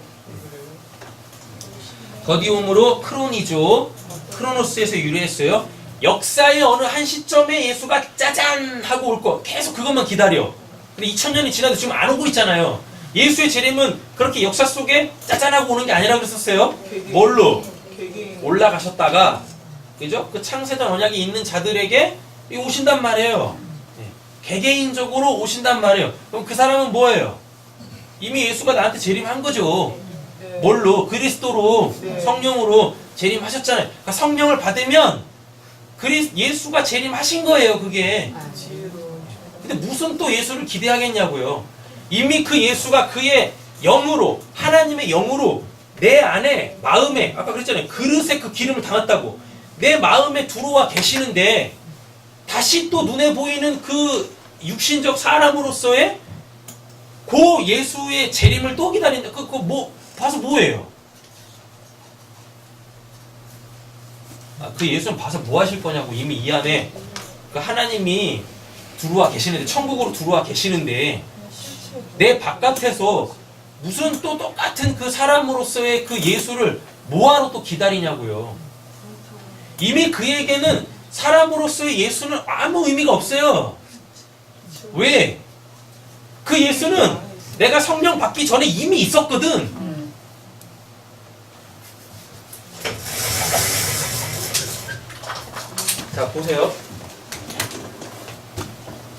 더디움으로 크로니죠. 크로노스에서 유래했어요. 역사의 어느 한 시점에 예수가 짜잔 하고 올 거. 계속 그것만 기다려. 근데 2000년이 지나도 지금 안 오고 있잖아요. 예수의 재림은 그렇게 역사 속에 짜잔 하고 오는 게 아니라 그랬었어요. 뭘로? 올라가셨다가, 그죠? 그 창세전 언약이 있는 자들에게 오신단 말이에요. 개개인적으로 오신단 말이에요. 그럼 그 사람은 뭐예요? 이미 예수가 나한테 재림한 거죠. 뭘로? 그리스도로 네. 성령으로 재림하셨잖아요. 그러니까 성령을 받으면 예수가 재림하신 거예요. 그게. 근데 무슨 또 예수를 기대하겠냐고요. 이미 그 예수가 그의 영으로 하나님의 영으로 내 안에 마음에 아까 그랬잖아요. 그릇에 그 기름을 담았다고. 내 마음에 들어와 계시는데 다시 또 눈에 보이는 그 육신적 사람으로서의 그 예수의 재림을 또 기다린다. 그거 뭐 봐서 뭐예요? 그 예수는 봐서 뭐 하실 거냐고. 이미 이 안에 그 하나님이 들어와 계시는데 천국으로 들어와 계시는데 내 바깥에서 무슨 또 똑같은 그 사람으로서의 그 예수를 뭐하러 또 기다리냐고요. 이미 그에게는 사람으로서의 예수는 아무 의미가 없어요. 왜? 그 예수는 내가 성령 받기 전에 이미 있었거든. 자, 보세요.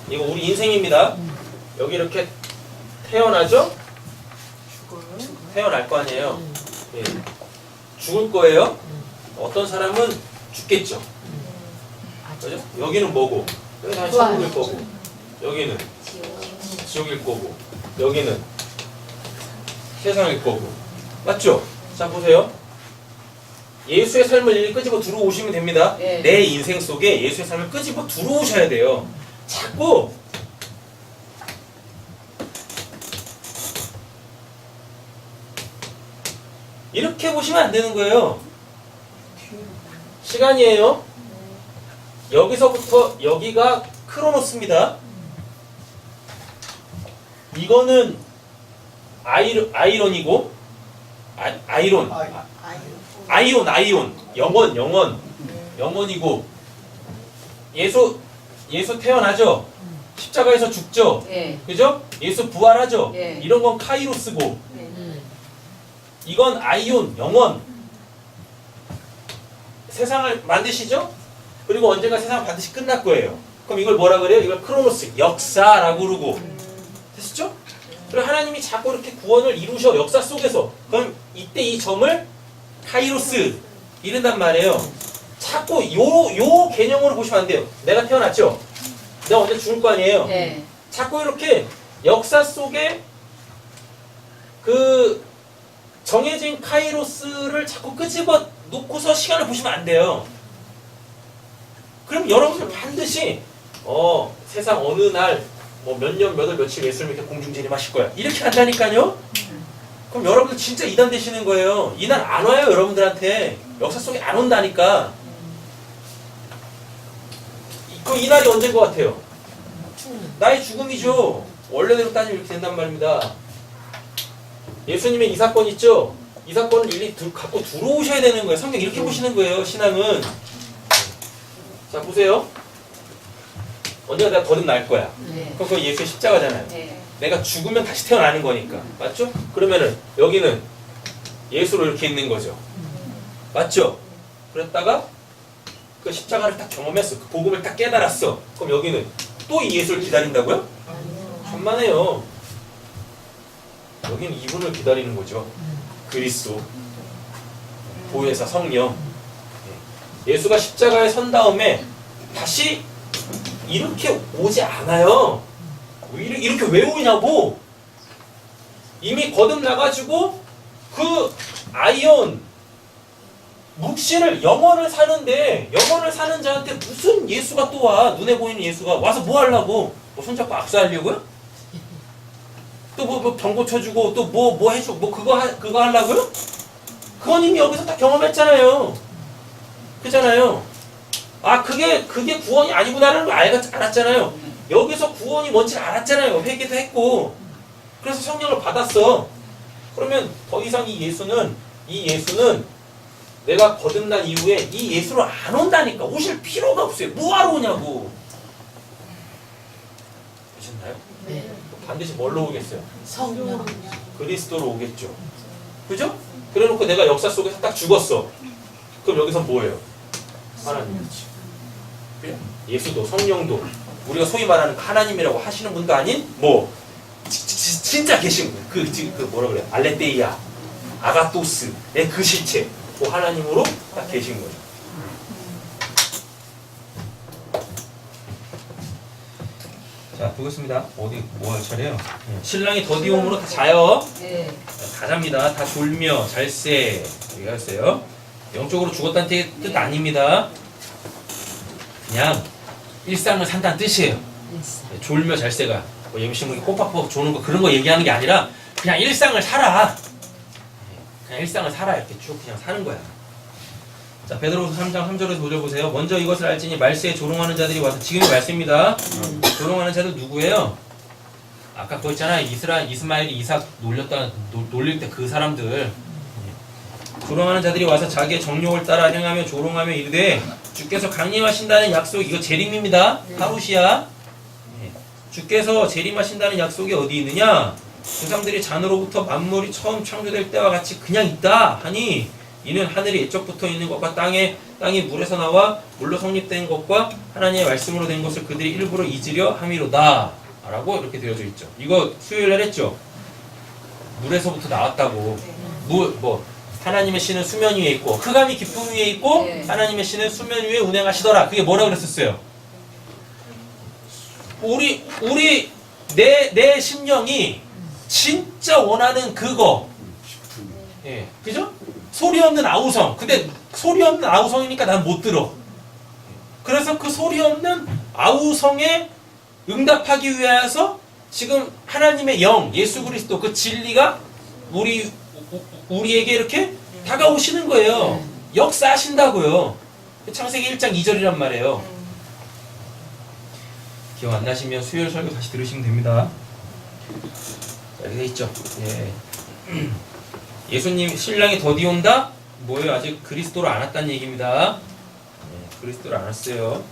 이거 우리 인생입니다. 여기 이렇게 태어나죠? 태어날 거 아니에요. 예. 죽을 거예요. 어떤 사람은 죽겠죠. 그죠? 여기는 뭐고? 여기 다 천국일 거고. 여기는 지옥일 거고. 여기는 세상일 거고. 맞죠? 자, 보세요. 예수의 삶을 일일이 끄집어 들어오시면 됩니다. 네. 내 인생 속에 예수의 삶을 끄집어 들어오셔야 돼요. 자꾸 이렇게 보시면 안 되는 거예요. 시간이에요. 여기서부터 여기가 크로노스입니다. 이거는 아이론이고 아이온 영원이고 예수 태어나죠. 십자가에서 죽죠. 예. 그죠? 예수 부활하죠. 예. 이런 건 카이로스고 예. 이건 아이온 영원. 세상을 만드시죠? 그리고 언젠가 세상 반드시 끝날 거예요. 그럼 이걸 뭐라 그래요? 이걸 크로노스 역사라고 그러고 됐죠? 그리고 하나님이 자꾸 이렇게 구원을 이루셔 역사 속에서. 그럼 이때 이 점을 카이로스 이른단 말이에요. 자꾸 요 개념으로 보시면 안 돼요. 내가 태어났죠? 내가 언제 죽을 거 아니에요? 예. 자꾸 이렇게 역사 속에 그 정해진 카이로스를 자꾸 끄집어 놓고서 시간을 보시면 안 돼요. 그럼 여러분들 반드시 세상 어느 날 뭐 몇 년 몇 월 며칠 예수님 이렇게 공중재림하실 거야. 이렇게 한다니까요. 그럼 여러분들 진짜 이단 되시는 거예요. 이단 안 와요. 여러분들한테 역사 속에 안 온다니까. 그럼 이 날이 언제인 것 같아요? 나의 죽음이죠. 원래대로 따지면 이렇게 된단 말입니다. 예수님의 이 사건 있죠? 이 사건을 일일이 갖고 들어오셔야 되는 거예요. 성경 이렇게 보시는 거예요. 신앙은. 자, 보세요. 언제가 내가 거듭날 거야. 예. 그럼 그거 예수의 십자가잖아요. 예. 내가 죽으면 다시 태어나는 거니까. 맞죠? 그러면은 여기는 예수로 이렇게 있는 거죠. 맞죠? 그랬다가 그 십자가를 딱 경험했어. 그 복음을 딱 깨달았어. 그럼 여기는 또 이 예수를 기다린다고요? 천만에요. 여기는 이분을 기다리는 거죠. 그리스도, 보혜사, 성령. 예수가 십자가에 선 다음에 다시 이렇게 오지 않아요. 이렇게 왜 오냐고. 이미 거듭나가지고 그 아이온 묵시를 영원을 사는데 영원을 사는 자한테 무슨 예수가 또 와. 눈에 보이는 예수가 와서 뭐 하려고? 뭐 손잡고 악수하려고요? 또 뭐 병 고쳐주고 또 뭐 해주고 뭐 그거 하려고요? 그건 이미 여기서 다 경험했잖아요. 그잖아요. 아 그게 구원이 아니구나라는 걸 알았잖아요. 여기서 구원이 뭔지 알았잖아요. 회개도 했고. 그래서 성령을 받았어. 그러면 더 이상 이 예수는 내가 거듭난 이후에 이 예수로 안 온다니까. 오실 필요가 없어요. 뭐하러 오냐고. 보셨나요? 네. 반드시 뭘로 오겠어요? 성령. 그리스도로 오겠죠. 그죠? 그래놓고 내가 역사 속에서 딱 죽었어. 그럼 여기서 뭐예요? 하나님이지. 그래? 예수도 성령도 우리가 소위 말하는 하나님이라고 하시는 분도 아닌 뭐 진짜 계신 분. 그 뭐라 그래? 알레테이아. 아가토스의 그 실체, 그 하나님으로 딱 계신 거예요. 자, 보겠습니다. 어디 뭐 할 차례요? 신랑이 더디움으로 다 자요. 네. 다 잡니다. 다 졸며 잘세. 여기 했어요. 영적으로 죽었다는 뜻 아닙니다. 그냥 일상을 산다는 뜻이에요. 졸며 잘세가 뭐 예비신문이 꼬박꼬박 조는 거 그런 거 얘기하는 게 아니라 그냥 일상을 살아. 그냥 일상을 살아. 이렇게 쭉 그냥 사는 거야. 자, 베드로후서 3장 3절에서 5절 보세요. 먼저 이것을 알지니 말세에 조롱하는 자들이 와서, 지금의 말씀입니다. 조롱하는 자들 누구예요? 아까 그거 있잖아. 이스마엘이 이삭 놀릴 때 그 사람들. 조롱하는 자들이 와서 자기의 정욕을 따라 행하며 조롱하며 이르되 주께서 강림하신다는 약속, 이거 재림입니다. 파루시아. 주께서 재림하신다는 약속이 어디 있느냐? 조상들이 잔으로부터 만물이 처음 창조될 때와 같이 그냥 있다 하니, 이는 하늘이 애적부터 있는 것과 땅이 물에서 나와 물로 성립된 것과 하나님의 말씀으로 된 것을 그들이 일부러 잊으려 함이로다 라고 이렇게 되어져 있죠. 이거 수요일날 했죠. 물에서부터 나왔다고. 하나님의 신은 수면 위에 있고 흑암이 깊음 위에 있고, 하나님의 신은 수면 위에 운행하시더라. 그게 뭐라 그랬었어요? 내 심령이 진짜 원하는 그거. 예, 그죠? 소리 없는 아우성. 근데 소리 없는 아우성이니까 난 못 들어. 그래서 그 소리 없는 아우성에 응답하기 위해서 지금 하나님의 영, 예수 그리스도 그 진리가 우리에게 이렇게 다가오시는 거예요. 역사하신다고요. 창세기 1장 2절이란 말이에요. 기억 안 나시면 수요일 설교 다시 들으시면 됩니다. 자, 여기 돼 있죠. 예. 예수님 신랑이 더디 온다? 뭐예요? 아직 그리스도를 안 왔다는 얘기입니다. 네, 그리스도를 안 왔어요.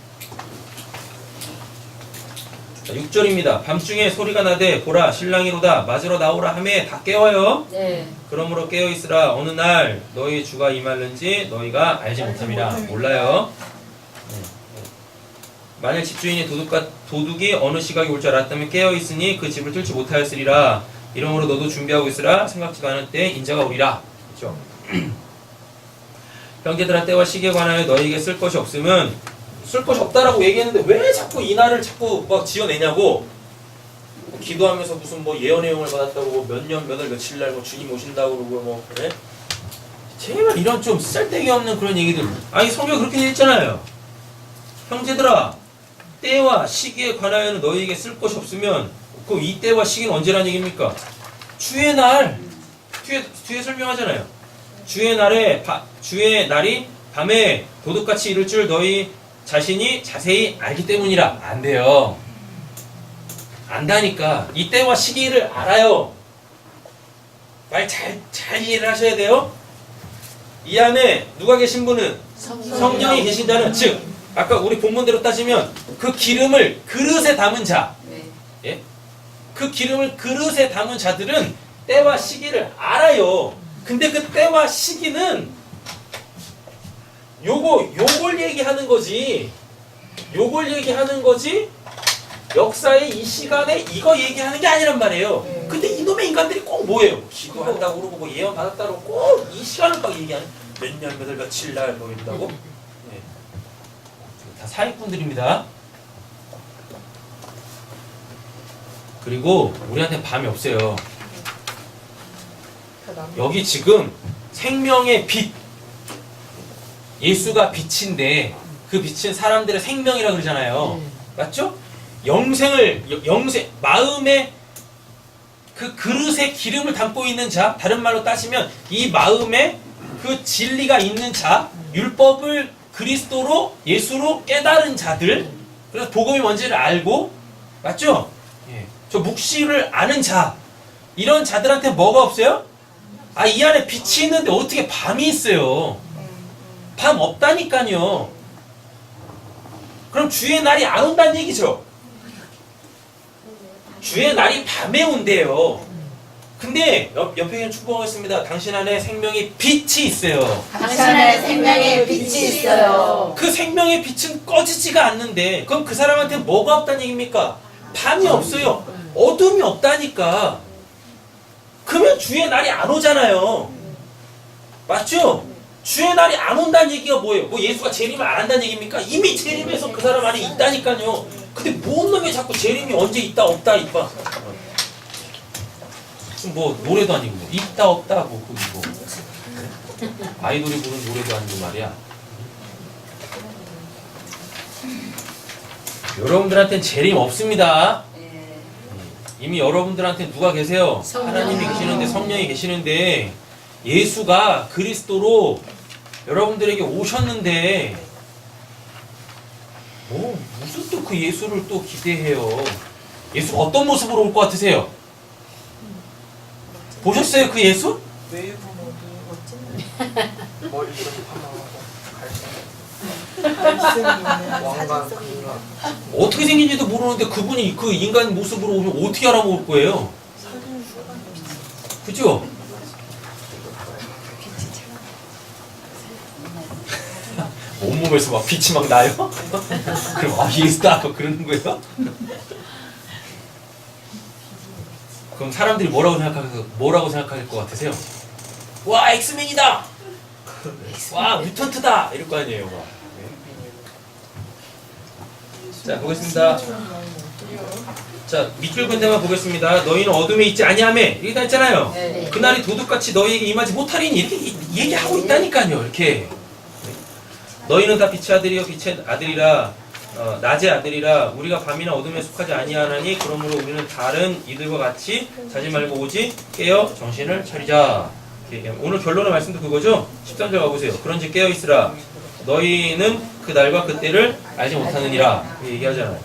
자, 6절입니다. 밤중에 소리가 나되 보라 신랑이로다 맞으러 나오라 하매 다 깨어요. 네. 그러므로 깨어 있으라. 어느 날 너희 주가 임할는지 너희가 알지 못함이라. 몰라요. 네. 만일 집주인이 도둑이 어느 시각에 올 줄 알았다면 깨어 있으니 그 집을 뚫지 못하였으리라. 이러므로 너도 준비하고 있으라. 생각지도 않을 때 인자가 오리라. 그렇죠? 형제들아, 때와 시기에 관하여 너희에게 쓸 것이 없으면, 쓸 것이 없다라고 얘기했는데 왜 자꾸 이 날을 자꾸 막 지어내냐고. 기도하면서 무슨 예언의 영을 받았다고 몇 년 몇 월 며칠 날 주님 오신다고 그러고 그래? 제발 이런 좀 쓸데기 없는 그런 얘기들. 아니 성경 그렇게 돼 있잖아요. 형제들아, 때와 시기에 관하여는 너희에게 쓸 것이 없으면, 그 이 때와 시기는 언제라는 얘기입니까? 주의 날. 뒤에 설명하잖아요. 주의 날이 밤에 도둑같이 이를 줄 너희 자신이 자세히 알기 때문이라. 안 돼요. 안다니까. 이 때와 시기를 알아요. 말 잘 이해를 하셔야 돼요. 이 안에 누가 계신 분은 성령이 계신 자는, 즉 아까 우리 본문대로 따지면 그 기름을 그릇에 담은 자. 예? 그 기름을 그릇에 담은 자들은 때와 시기를 알아요. 근데 그 때와 시기는 요걸 얘기하는 거지. 요걸 얘기하는 거지. 역사의 이 시간에 이거 얘기하는 게 아니란 말이에요. 근데 이놈의 인간들이 꼭 뭐예요? 기도한다고 그러고 예언 받았다고 꼭 이 시간을 막 얘기하는. 몇 년 몇 월 며칠 날 이런다고? 네. 다 사기꾼들입니다. 그리고 우리한테 밤이 없어요. 여기 지금 생명의 빛, 예수가 빛인데 그 빛은 사람들의 생명이라 그러잖아요. 맞죠? 영생, 마음에 그 그릇에 기름을 담고 있는 자, 다른 말로 따지면 이 마음에 그 진리가 있는 자, 율법을 그리스도로 예수로 깨달은 자들, 그래서 복음이 뭔지를 알고, 맞죠? 예. 저 묵시를 아는 자, 이런 자들한테 뭐가 없어요? 아, 이 안에 빛이 있는데 어떻게 밤이 있어요? 밤 없다니까요. 그럼 주의 날이 안 온다는 얘기죠. 주의 날이 밤에 온대요. 근데 옆에 있는 축복하겠습니다. 당신 안에 생명의 빛이 있어요. 당신 안에 생명의 빛이 있어요. 그 생명의 빛은 꺼지지가 않는데, 그럼 그 사람한테 뭐가 없다는 얘기입니까? 밤이 없어요. 어둠이 없다니까. 그러면 주의 날이 안 오잖아요. 맞죠? 주의 날이 안 온다는 얘기가 뭐예요? 뭐 예수가 재림을 안 한다는 얘기입니까? 이미 재림해서 그 사람 안에 있다니까요. 근데 뭔 놈이 자꾸 재림이 언제 있다 없다 이봐. 뭐 노래도 아니고 뭐 있다 없다 뭐 그거 아이돌이 부르는 노래도 아니고 말이야. 여러분들한테는 재림 없습니다. 이미 여러분들한테 누가 계세요? 하나님이 계시는데, 성령이 계시는데, 예수가 그리스도로 여러분들에게 오셨는데 뭐 무슨 또 그 예수를 또 기대해요. 예수가 어떤 모습으로 올 것 같으세요? 보셨어요 그 예수? 웨이브 모드 머리 이렇게 파마하고 갈색 왕관 사진성이 그거 어떻게 생긴지도 모르는데 그분이 그 인간 모습으로 오면 어떻게 알아먹을 거예요? 사진 수가 그죠? 온몸에서 막 빛이 막 나요? 그럼 아 예수다 그러는 거예요? 그럼 사람들이 뭐라고 생각할 것 같으세요? 와 엑스맨이다! 와 뮤턴트다! 이럴 거 아니에요 막. 자 보겠습니다. 자 밑줄 근 데만 보겠습니다. 너희는 어둠에 있지 아니하며 이렇게 다 했잖아요. 네. 그날이 도둑같이 너희에게 임하지 못하리니 이렇게 얘기하고 있다니까요. 이렇게 너희는 다 빛의 아들이요 빛의 아들이라 낮의 아들이라 우리가 밤이나 어둠에 속하지 아니하나니 그러므로 우리는 다른 이들과 같이 자지 말고 오직 깨어 정신을 차리자. 이렇게 오늘 결론의 말씀도 그거죠. 13절 가보세요. 그런지 깨어 있으라 너희는 그 날과 그 때를 알지 못하느니라 얘기하잖아요.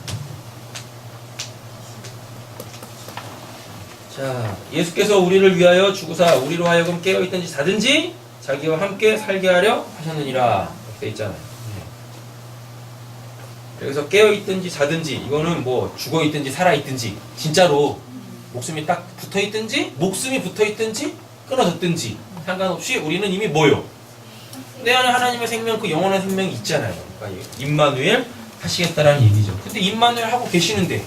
자, 예수께서 우리를 위하여 죽으사 우리로 하여금 깨어 있든지 자든지 자기와 함께 살게 하려 하셨느니라 이렇게 돼 있잖아요. 여기서 깨어 있든지 자든지 이거는 뭐 죽어 있든지 살아 있든지 진짜로 목숨이 딱 붙어 있든지 목숨이 붙어 있든지 끊어졌든지 상관없이 우리는 이미 뭐요? 내 안에 하나님의 생명, 그 영원한 생명이 있잖아요. 그러니까 임마누엘 하시겠다라는 얘기죠. 근데 임마누엘 하고 계시는데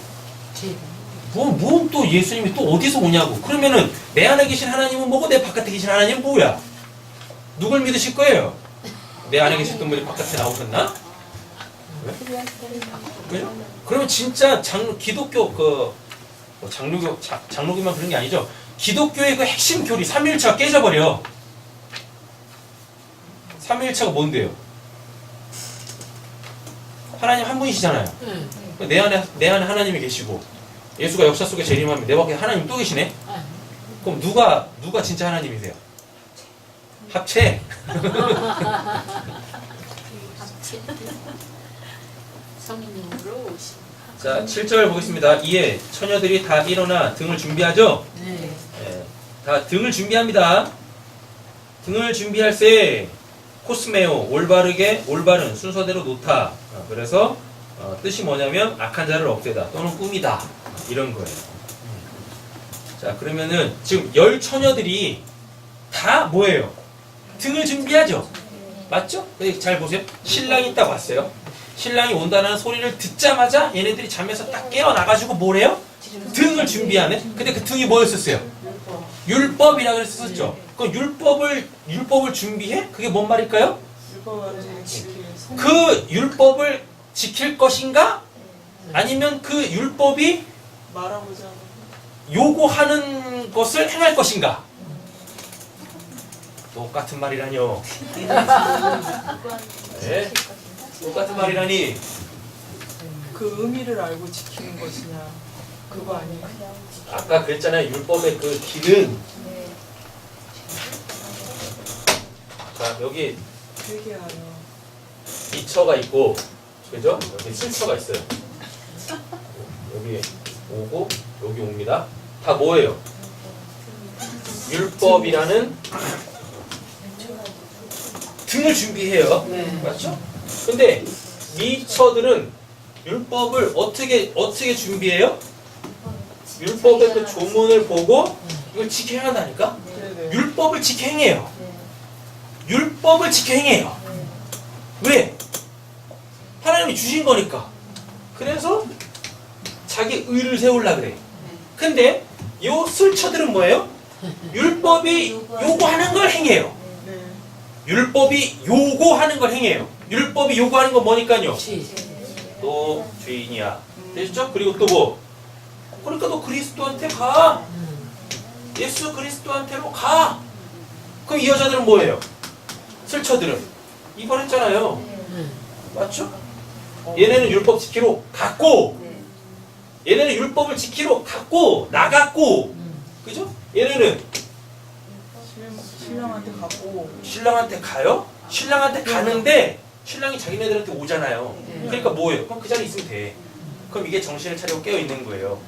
뭐 또 예수님이 또 어디서 오냐고. 그러면은 내 안에 계신 하나님은 뭐고 내 바깥에 계신 하나님은 뭐야? 누굴 믿으실 거예요? 내 안에 계셨던 분이 바깥에 나오셨나? 왜? 그죠? 그러면 진짜 기독교 장로교만 그런 게 아니죠. 기독교의 그 핵심 교리 삼위일체가 깨져버려. 삼위일체가 뭔데요? 하나님 한 분이시잖아요. 내 안에 하나님이 계시고 예수가 역사 속에 재림하면 내 밖에 하나님 또 계시네? 그럼 누가 진짜 하나님이세요? 합체? 성령으로 오신. 자, 7절 보겠습니다. 이에 처녀들이 다 일어나 등을 준비하죠? 네. 예, 다 등을 준비합니다. 등을 준비할세 코스메오 올바른 순서대로 놓다. 그래서 뜻이 뭐냐면 악한 자를 없애다 또는 꾸미다 이런 거예요. 자 그러면은 지금 10 처녀들이 다 뭐예요? 등을 준비하죠. 맞죠? 근데 잘 보세요. 신랑이 딱 왔어요. 신랑이 온다는 소리를 듣자마자 얘네들이 잠에서 딱 깨어나가지고 뭐래요? 등을 준비하네. 근데 그 등이 뭐였었어요? 율법이라고 그랬었죠. 그 율법을 준비해? 그게 뭔 말일까요? 율법을 지키는 그 율법을 지킬 것인가? 아니면 그 율법이 말하고자 하는 요구하는 것을 행할 것인가? 똑같은 말이라뇨. 네? 똑같은 말이라니. 그 의미를 알고 지키는 것이냐 그거 아니에요? 아까 그랬잖아요. 율법의 그 길은. 자 여기 되게 알아. 이처가 있고, 그죠? 여기 슬처가 있어요. 여기 오고 여기 옵니다. 다 뭐예요? 율법이라는 등을 준비해요. 맞죠? 근데 미처들은 율법을 어떻게 준비해요? 율법의 그 조문을 보고 이걸 지켜 행한다니까? 네네. 율법을 지켜 행해요. 율법을 지켜 행해요. 왜? 하나님이 주신 거니까. 그래서 자기 의를 세우려고 그래. 근데 요 술처들은 뭐예요? 율법이 요구하는 걸 행해요. 네. 율법이 요구하는 걸 행해요. 율법이 요구하는 건 뭐니까요? 지. 너 죄인이야. 되셨죠? 그리고 또 뭐? 그러니까 너 그리스도한테 가. 예수 그리스도한테로 가. 그럼 이 여자들은 뭐예요? 슬처들은 이걸 했잖아요. 맞죠? 얘네는 율법 지키러 갔고, 얘네는 율법을 지키러 갔고 나갔고, 그죠? 얘네는 신랑한테 가고 신랑한테 가요? 신랑한테 가는데 신랑이 자기네들한테 오잖아요. 그러니까 뭐예요? 그럼 그 자리에 있으면 돼. 그럼 이게 정신을 차리고 깨어 있는 거예요.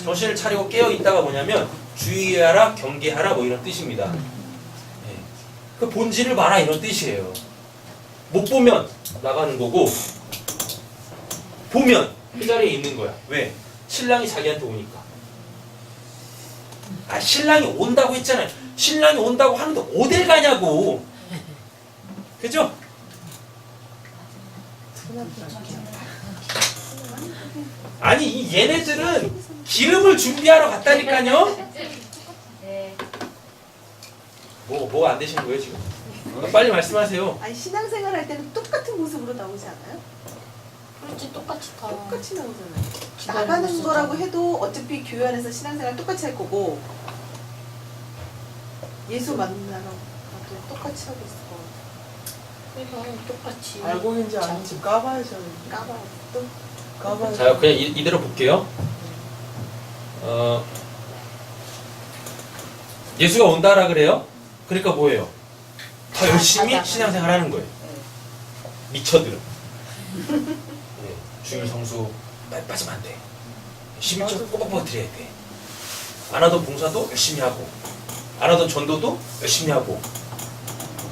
정신을 차리고 깨어 있다가 뭐냐면 주의하라, 경계하라 뭐 이런 뜻입니다. 예. 그 본질을 봐라 이런 뜻이에요. 못 보면 나가는 거고, 보면 그 자리에 있는 거야. 왜? 신랑이 자기한테 오니까. 아, 신랑이 온다고 했잖아요. 신랑이 온다고 하는데 어딜 가냐고. 그죠? 아니 이 얘네들은 기름을 준비하러 갔다니까요. 뭐가 안 되시는 거예요 지금? 빨리 말씀하세요. 아니 신앙생활 할 때는 똑같은 모습으로 나오지 않아요? 그렇지 똑같이 다. 똑같이 나오잖아요. 나가는 거라고 해도 어차피 교회 안에서 신앙생활 똑같이 할 거고 예수 만나러 가도 똑같이 하고 있을 거 그러니까 똑같이. 알고 있는지 아닌지 까봐야죠. 까봐 또 까봐야죠. 자 그냥 이대로 볼게요. 예수가 온다라 그래요. 그러니까 뭐예요? 더 열심히 신앙생활 하는 거예요. 미쳐들은. 네, 주일 성수 빠지면 안 돼. 11조 꼬박꼬박 드려야 돼. 안 하던 봉사도 열심히 하고, 안 하던 전도도 열심히 하고,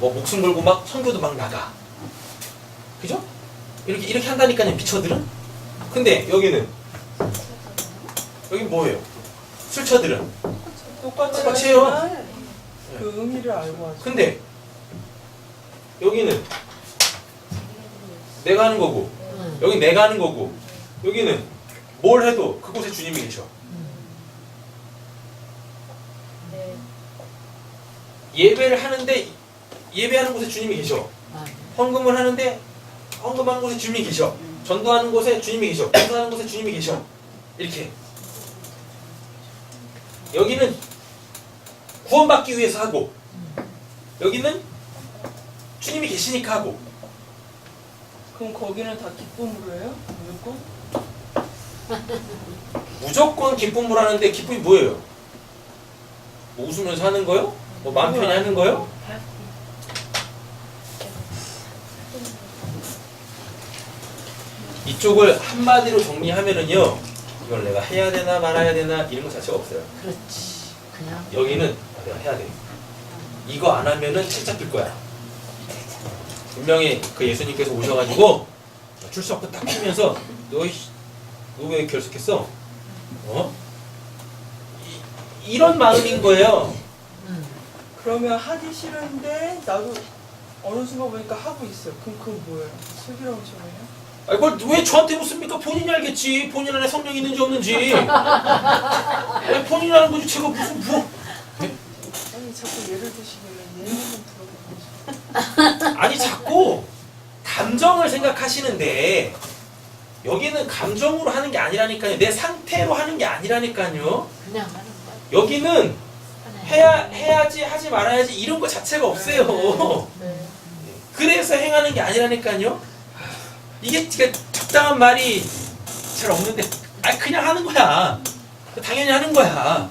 뭐 목숨 걸고 막 선교도 막 나가. 그죠? 이렇게 한다니까요, 미쳐들은. 근데 여기는 뭐예요? 술처들은 똑같이 해요. 하지만 그 의미를 알고 하죠. 근데 여기는 내가 하는 거고, 여기 내가 하는 거고, 여기는 뭘 해도 그곳에 주님이 계셔. 예배를 하는데 예배하는 곳에 주님이 계셔. 헌금을 하는데 헌금하는 곳에 주님이 계셔. 전도하는 곳에 주님이 계셔. 봉사하는 곳에 주님이 계셔. 이렇게. 여기는 구원받기 위해서 하고, 여기는 주님이 계시니까 하고. 그럼 거기는 다 기쁨으로 해요? 무조건? 무조건 기쁨으로 하는데 기쁨이 뭐예요? 뭐 웃으면서 하는 거요? 뭐 마음 편히 하는 거요? 이쪽을 한마디로 정리하면은요, 이걸 내가 해야 되나 말아야 되나 이런 거 자체가 없어요. 그렇지. 그냥. 여기는 내가 해야 돼. 이거 안 하면은 책 잡힐 거야. 분명히 그 예수님께서 오셔가지고 출석부 딱 피면서 너 왜 결석했어? 이런 마음인 거예요. 그러면 하기 싫은데 나도 어느 순간 보니까 하고 있어요. 그럼 그건 뭐예요? 슬기로운 척이에요? 아, 이걸 왜 저한테 묻습니까? 본인이 알겠지. 본인 안에 성령이 있는지 없는지. 왜 본인이 아는 거지? 제가 무슨 아니 자꾸 예를 드시길래 예를 좀 들어보고 아니 자꾸 감정을 생각하시는데 여기는 감정으로 하는 게 아니라니까요. 내 상태로 하는 게 아니라니까요. 그냥 하는 거야. 여기는 해야지 하지 말아야지 이런 거 자체가 없어요. 네. 그래서 행하는 게 아니라니까요. 이게 적당한 말이 잘 없는데, 그냥 하는 거야. 당연히 하는 거야.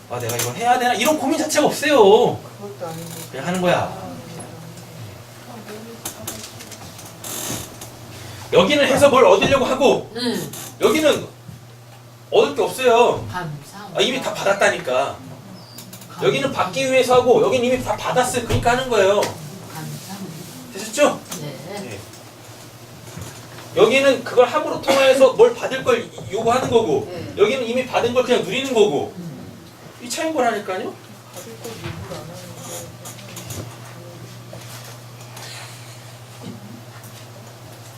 아, 내가 이걸 해야 되나? 이런 고민 자체가 없어요. 그것도 아니고 그냥 하는 거야. 여기는 해서 뭘 얻으려고 하고, 여기는 얻을 게 없어요. 감사. 이미 다 받았다니까. 여기는 받기 위해서 하고, 여기는 이미 다 받았어요. 그러니까 하는 거예요. 감사합니다. 되셨죠? 네. 여기는 그걸 함으로 통해서 뭘 받을 걸 요구하는 거고, 여기는 이미 받은 걸 그냥 누리는 거고. 이 차이인 거라니까요. 받을 걸 요구를 안 하는데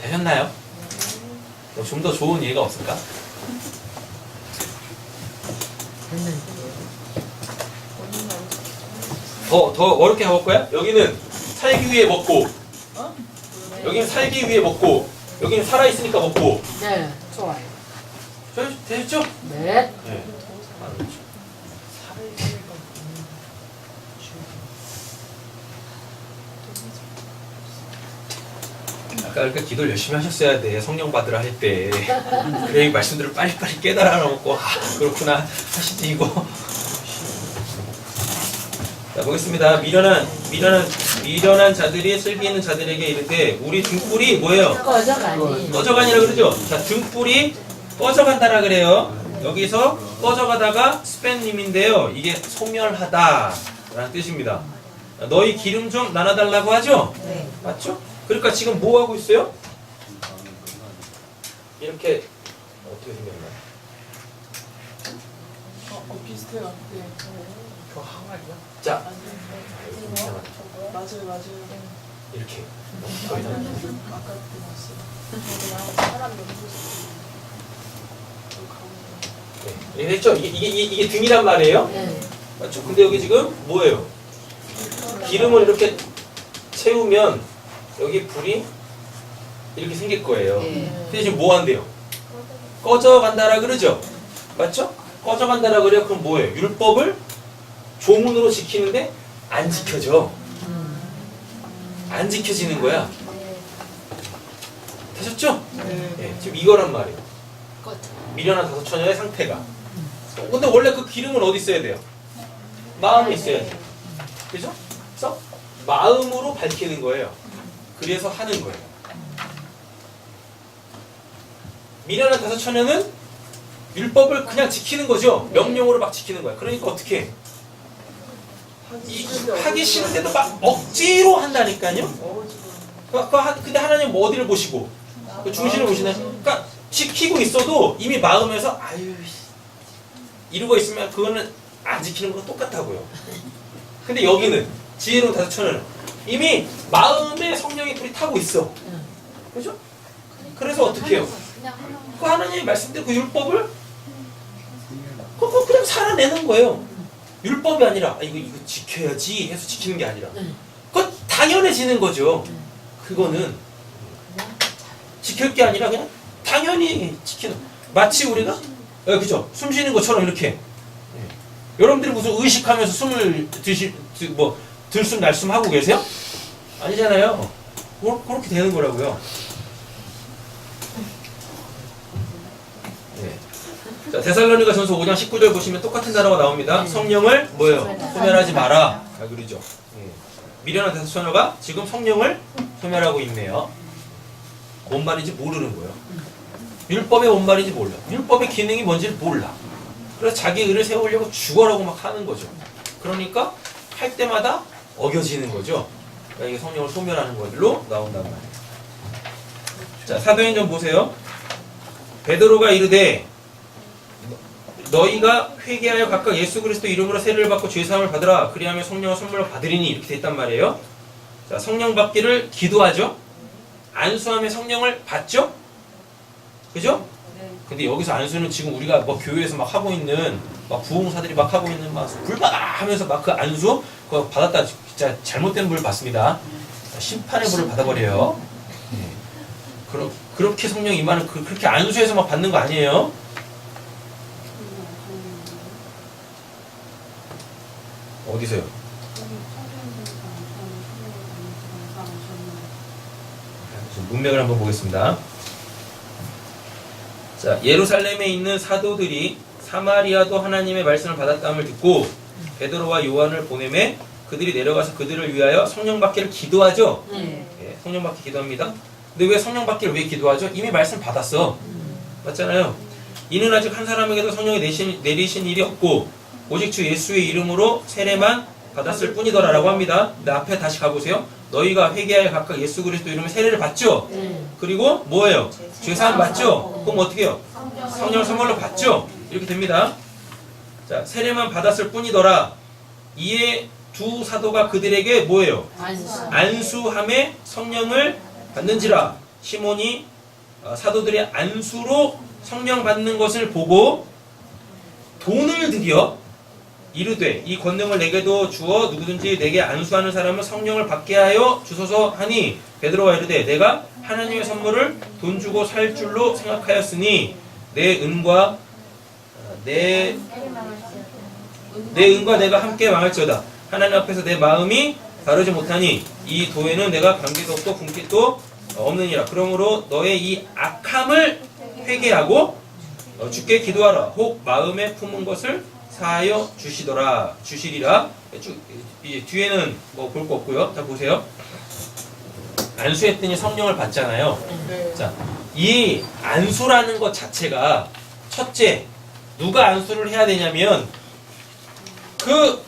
되셨나요? 좀 더 좋은 예가 없을까? 됐는데. 본인 알고 더 어렵게 가볼 거야? 여기는 살기 위해 먹고, 여기는 살기 위해 먹고, 여기는 살아있으니까 먹고. 네, 좋아요. 되셨죠? 네. 네. 아까 그러니까 기도를 열심히 하셨어야 돼. 성령 받으라 할 때. 그래, 이 말씀들을 빨리빨리 깨달아놓고, 그렇구나. 하시지, 이거. 자, 보겠습니다. 미련한 자들이 슬기 있는 자들에게 이르되, 우리 등불이 뭐예요? 꺼져가니. 꺼져가니라 그러죠? 자, 등불이 꺼져간다라 그래요. 여기서 꺼져가다가 스팬님인데요. 이게 소멸하다 라는 뜻입니다. 너희 기름 좀 나눠달라고 하죠? 네. 맞죠? 그러니까 지금 뭐 하고 있어요? 이렇게 어떻게 생겼나요? 비슷해요. 네. 그 항아리야? 자, 맞아요, 맞아요. 이렇게 더 이상 아까 봤어요. 네, 됐죠? 이게 등이란 말이에요? 네. 맞죠? 근데 여기 지금 뭐예요? 기름을 이렇게 채우면 여기 불이 이렇게 생길 거예요. 근데 지금 뭐 한대요? 꺼져간다라 그러죠? 맞죠? 꺼져간다라 그래요. 그럼 뭐예요? 율법을 조문으로 지키는데 안 지켜져. 안 지켜지는 거야. 되셨죠? 네, 지금 이거란 말이에요. 미련한 다섯 처녀의 상태가. 근데 원래 그 기름은 어디 있어야 돼요? 마음에 있어야 돼요. 그죠? 그래서 마음으로 밝히는 거예요. 그래서 하는 거예요. 미련한 다섯 처녀는 율법을 그냥 지키는 거죠. 명령으로 막 지키는 거야. 그러니까 어떻게 해? 하기 싫은데도 막 억지로 한다니까요. 근데 하나님 뭐 어디를 보시고? 그 중심을 보시나요? 그러니까 지키고 있어도 이미 마음에서 아유 이러고 있으면 그거는 안 지키는 거랑 똑같다고요. 근데 여기는 지혜로운 다섯 처녀는 이미 마음에 성령이 불이 타고 있어. 그죠? 그래서 어떻게 해요? 그 하나님의 말씀대로 그 율법을 그냥 살아내는 거예요. 율법이 아니라 이거 지켜야지 해서 지키는 게 아니라 그건 당연해지는 거죠. 그거는 지킬 게 아니라 그냥 당연히 지키는. 마치 우리가 그죠? 숨 쉬는 것처럼 이렇게. 여러분들이 무슨 의식하면서 숨을 들숨 날숨 하고 계세요? 아니잖아요. 그렇게 되는 거라고요. 네. 자, 데살로니가 전서 5장 19절 보시면 똑같은 단어가 나옵니다. 성령을 뭐예요? 소멸하지 마라. 그러죠. 미련한 다섯 처녀가 지금 성령을 소멸하고 있네요. 뭔 말인지 모르는 거예요. 율법의 뭔 말인지 몰라. 율법의 기능이 뭔지를 몰라. 그래서 자기 의를 세우려고 죽어라고 막 하는 거죠. 그러니까 할 때마다 어겨지는 거죠. 그러니까 이게 성령을 소멸하는 걸로 나온단 말이에요. 자, 사도행전 보세요. 베드로가 이르되 너희가 회개하여 각각 예수 그리스도 이름으로 세례를 받고 죄사함을 받으라. 그리하면 성령을 선물로 받으리니 이렇게 돼 있단 말이에요. 자, 성령 받기를 기도하죠. 안수함에 성령을 받죠. 그죠? 근데 여기서 안수는 지금 우리가 뭐 교회에서 막 하고 있는 막 부흥사들이 막 하고 있는 막 불받아 하면서 막 그 안수 그거 받았다 진짜 잘못된 불을 받습니다. 심판의 불을 받아버려요. 그렇게 성령 임하는 그렇게 안수해서 막 받는 거 아니에요? 어디서요? 문맥을 한번 보겠습니다. 자, 예루살렘에 있는 사도들이 사마리아도 하나님의 말씀을 받았다함을 듣고 베드로와 요한을 보내매 그들이 내려가서 그들을 위하여 성령 받기를 기도하죠. 성령 받기 기도합니다. 근데 왜 성령 받기를 왜 기도하죠? 이미 말씀 받았어. 맞잖아요. 이는 아직 한 사람에게도 성령이 내리신 일이 없고 오직 주 예수의 이름으로 세례만 받았을 뿐이더라라고 합니다. 근데 앞에 다시 가보세요. 너희가 회개하여 각각 예수 그리스도 이름의 세례를 받죠? 그리고 뭐예요? 죄사함 받죠? 그럼 어떻게 해요? 성령을 선물로 받죠? 이렇게 됩니다. 자, 세례만 받았을 뿐이더라. 이에 두 사도가 그들에게 뭐예요? 안수함에 성령을 받는지라. 시몬이 사도들의 안수로 성령 받는 것을 보고 돈을 들여 이르되 이 권능을 내게도 주어 누구든지 내게 안수하는 사람은 성령을 받게 하여 주소서 하니 베드로가 이르되 내가 하나님의 선물을 돈 주고 살 줄로 생각하였으니 내 은과 내가 함께 망할지어다. 하나님 앞에서 내 마음이 다르지 못하니 이 도에는 내가 관계도 없고 분깃도 없느니라. 그러므로 너의 이 악함을 회개하고 주께 기도하라. 혹 마음에 품은 것을 사하여 주시리라. 이 뒤에는 뭐 볼 거 없고요. 자 보세요. 안수했더니 성령을 받잖아요. 네. 자, 이 안수라는 것 자체가 첫째 누가 안수를 해야 되냐면 그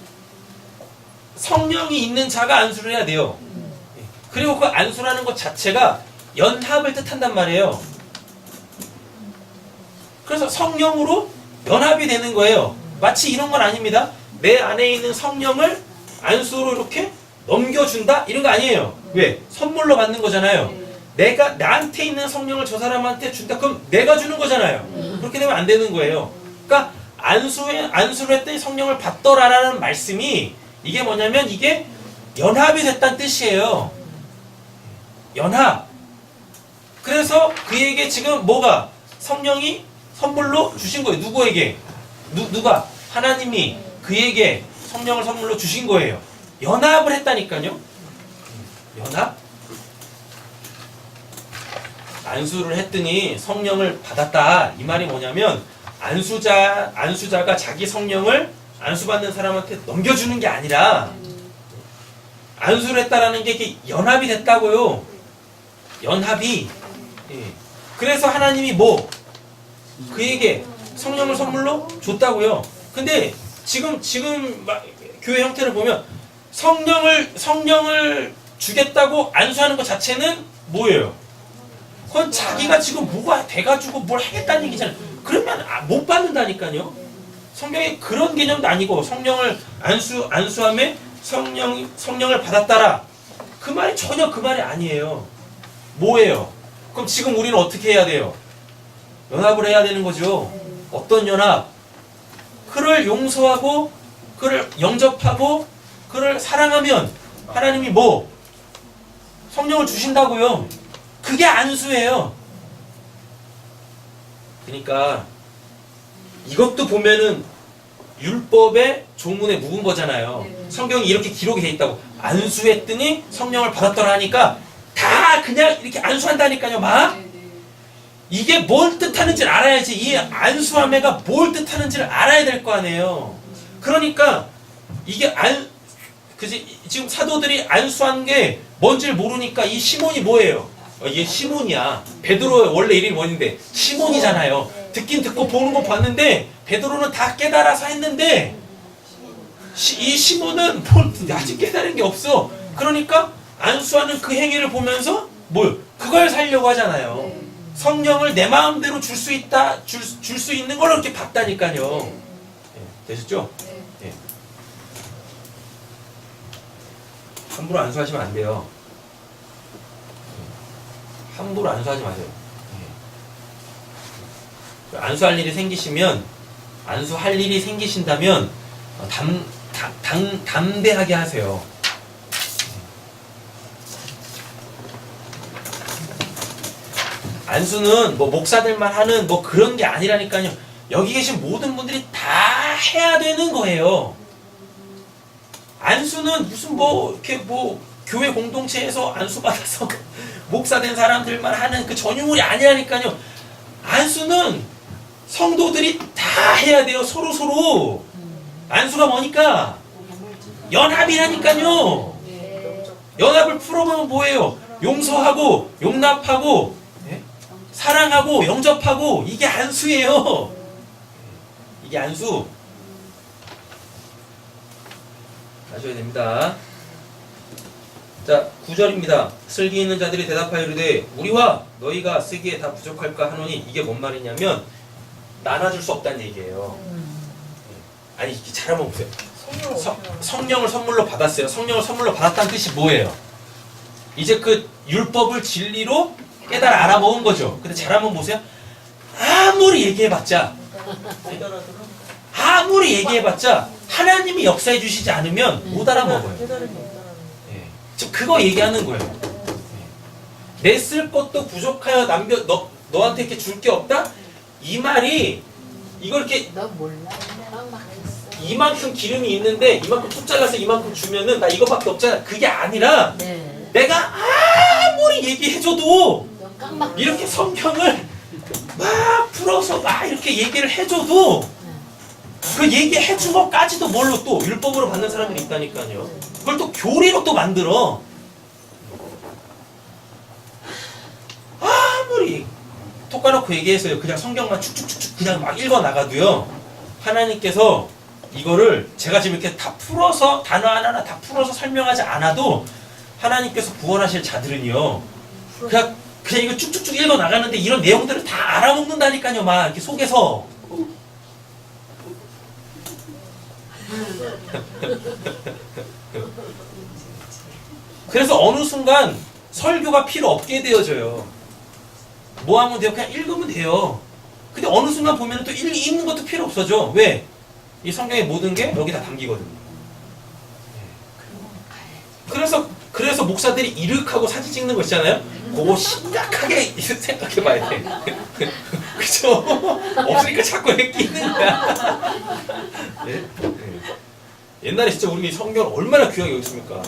성령이 있는 자가 안수를 해야 돼요. 그리고 그 안수라는 것 자체가 연합을 뜻한단 말이에요. 그래서 성령으로 연합이 되는 거예요. 마치 이런 건 아닙니다. 내 안에 있는 성령을 안수로 이렇게 넘겨준다? 이런 거 아니에요. 왜? 선물로 받는 거잖아요. 내가 나한테 있는 성령을 저 사람한테 준다? 그럼 내가 주는 거잖아요. 그렇게 되면 안 되는 거예요. 그러니까 안수를 했더니 성령을 받더라라는 말씀이 이게 뭐냐면 이게 연합이 됐다는 뜻이에요. 연합. 그래서 그에게 지금 뭐가 성령이 선물로 주신 거예요. 누구에게? 누가? 하나님이 그에게 성령을 선물로 주신 거예요. 연합을 했다니까요. 연합? 안수를 했더니 성령을 받았다. 이 말이 뭐냐면 안수자가 자기 성령을 안수받는 사람한테 넘겨주는 게 아니라 안수를 했다라는 게 이게 연합이 됐다고요. 연합이. 예. 그래서 하나님이 뭐 그에게 성령을 선물로 줬다고요. 근데 지금 교회 형태를 보면 성령을 주겠다고 안수하는 것 자체는 뭐예요? 그건 자기가 지금 뭐가 돼가지고 뭘 하겠다는 얘기잖아요. 그러면 못 받는다니까요. 성경에 그런 개념도 아니고 성령을 안수함에 성령을 받았다라. 그 말이 전혀 그 말이 아니에요. 뭐예요? 그럼 지금 우리는 어떻게 해야 돼요? 연합을 해야 되는 거죠. 어떤 연합? 그를 용서하고 그를 영접하고 그를 사랑하면 하나님이 뭐? 성령을 주신다고요. 그게 안수예요. 그러니까 이것도 보면은 율법의 조문에 묵은 거잖아요. 성경이 이렇게 기록이 돼 있다고. 안수했더니 성령을 받았더라 하니까 다 그냥 이렇게 안수한다니까요. 막 이게 뭘 뜻하는지를 알아야지. 이 안수함회가 뭘 뜻하는지를 알아야 될 거 아니에요. 그러니까 이게 그지 지금 사도들이 안수한 게 뭔지를 모르니까 이 시몬이 뭐예요? 이게 시몬이야. 베드로 원래 이름이 뭔데? 시몬이잖아요. 듣긴 듣고 보는 거 봤는데 베드로는 다 깨달아서 했는데 이 시몬은 아직 깨달은 게 없어. 그러니까 안수하는 그 행위를 보면서 뭘? 그걸 살려고 하잖아요. 성령을 내 마음대로 줄 수 있다, 줄 수 있는 걸 이렇게 봤다니까요. 되셨죠? 네. 함부로 안수하시면 안 돼요. 함부로 안수하지 마세요. 안수할 일이 생기시면, 안수할 일이 생기신다면 담대하게 하세요. 안수는 뭐 목사들만 하는 뭐 그런 게 아니라니까요. 여기 계신 모든 분들이 다 해야 되는 거예요. 안수는 무슨 뭐 이렇게 뭐 교회 공동체에서 안수 받아서 목사 된 사람들만 하는 그 전유물이 아니라니까요. 안수는 성도들이 다 해야 돼요. 서로. 안수가 뭐니까? 연합이라니까요. 연합을 풀어보면 뭐예요? 용서하고 용납하고 사랑하고 영접하고 이게 안수예요. 이게 안수. 아셔야 됩니다. 자, 9절입니다. 슬기 있는 자들이 대답하여 이르되 우리와 너희가 쓰기에 다 부족할까 하노니 이게 뭔 말이냐면 나눠줄 수 없다는 얘기예요. 아니 잘 한번 보세요. 성령을 선물로 받았어요. 성령을 선물로 받았다는 뜻이 뭐예요? 이제 그 율법을 진리로 깨달아 알아먹은 거죠. 근데 잘 한번 보세요. 아무리 얘기해봤자 아무리 얘기해봤자 하나님이 역사해 주시지 않으면 못 알아먹어요. 깨달음이 없다라는 예. 지금 그거 얘기하는 거예요. 예. 내 쓸 것도 부족하여 너한테 이렇게 줄 게 없다? 이 말이 이걸 이렇게 너 몰라. 내가 막 했어. 이만큼 기름이 있는데 이만큼 툭 잘라서 이만큼 주면은 나 이거밖에 없잖아. 그게 아니라 네. 내가 아무리 얘기해줘도 너 깜빡. 이렇게 성경을 막 풀어서 막 이렇게 얘기를 해줘도 그 얘기해준 것까지도 뭘로 또 율법으로 받는 사람들이 있다니까요. 그걸 또 교리로 또 만들어. 아무리 톡 까놓고 얘기해서요. 그냥 성경만 축축축축 그냥 막 읽어 나가도요. 하나님께서 이거를 제가 지금 이렇게 다 풀어서 단어 하나하나 다 풀어서 설명하지 않아도 하나님께서 구원하실 자들은요. 그냥 이거 쭉쭉쭉 읽어 나가는데 이런 내용들을 다 알아먹는다니까요. 막 이렇게 속에서. 그래서 어느 순간 설교가 필요 없게 되어져요. 뭐 하면 돼요? 그냥 읽으면 돼요. 근데 어느 순간 보면 또 읽는 것도 필요 없어져. 왜? 이 성경의 모든 게 여기 다 담기거든요. 그래서 목사들이 이륙하고 사진 찍는 거 있잖아요. 그거 심각하게 생각해 봐야 돼. 그죠? 없으니까 자꾸 왜 끼는 거야. 예? 예. 옛날에 진짜 우리 성경을 얼마나 귀하게 여겼습니까?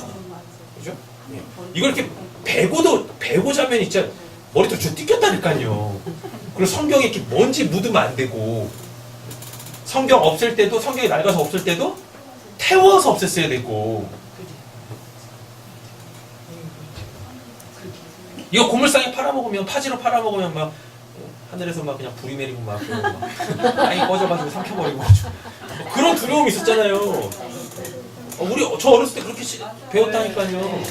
그죠? 예. 이걸 이렇게 배고자면 진짜 머리도 저 뜯겼다니까요. 그리고 성경에 이렇게 먼지 묻으면 안 되고, 성경 없을 때도, 성경이 낡아서 없을 때도 태워서 없앴어야 되고. 이거 고물상에 팔아먹으면, 파지로 팔아먹으면 막 하늘에서 막 그냥 불이 내리고 막 땅이 꺼져가지고 삼켜버리고 그런 두려움이 있었잖아요. 저 어렸을 때 그렇게 배웠다니까요.